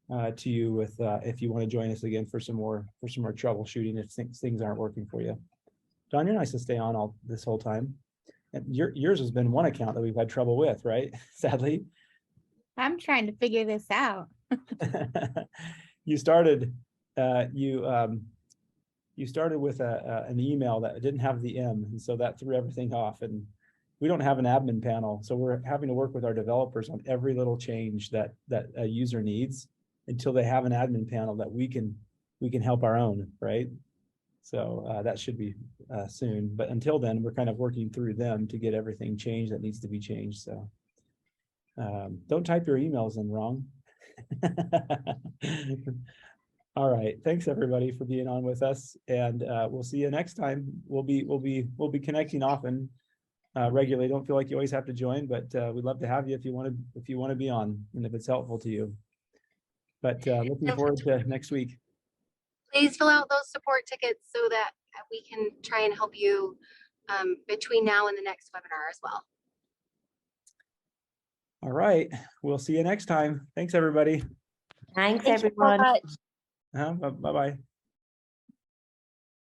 to you with if you want to join us again for some more troubleshooting if things aren't working for you. Don, you're nice to stay on all this whole time. And yours has been one account that we've had trouble with, right? Sadly. I'm trying to figure this out. You started you started with an email that didn't have the M, and so that threw everything off. And we don't have an admin panel, so we're having to work with our developers on every little change that a user needs until they have an admin panel that we can help our own, right? So that should be soon. But until then, we're kind of working through them to get everything changed that needs to be changed. So don't type your emails in wrong. All right, thanks everybody for being on with us, and we'll see you next time. We'll be connecting often, regularly. Don't feel like you always have to join, but we'd love to have you if you want to be on, and if it's helpful to you. But looking forward to next week. Please fill out those support tickets so that we can try and help you between now and the next webinar as well. All right, we'll see you next time. Thanks everybody. Thanks everyone. Bye-bye.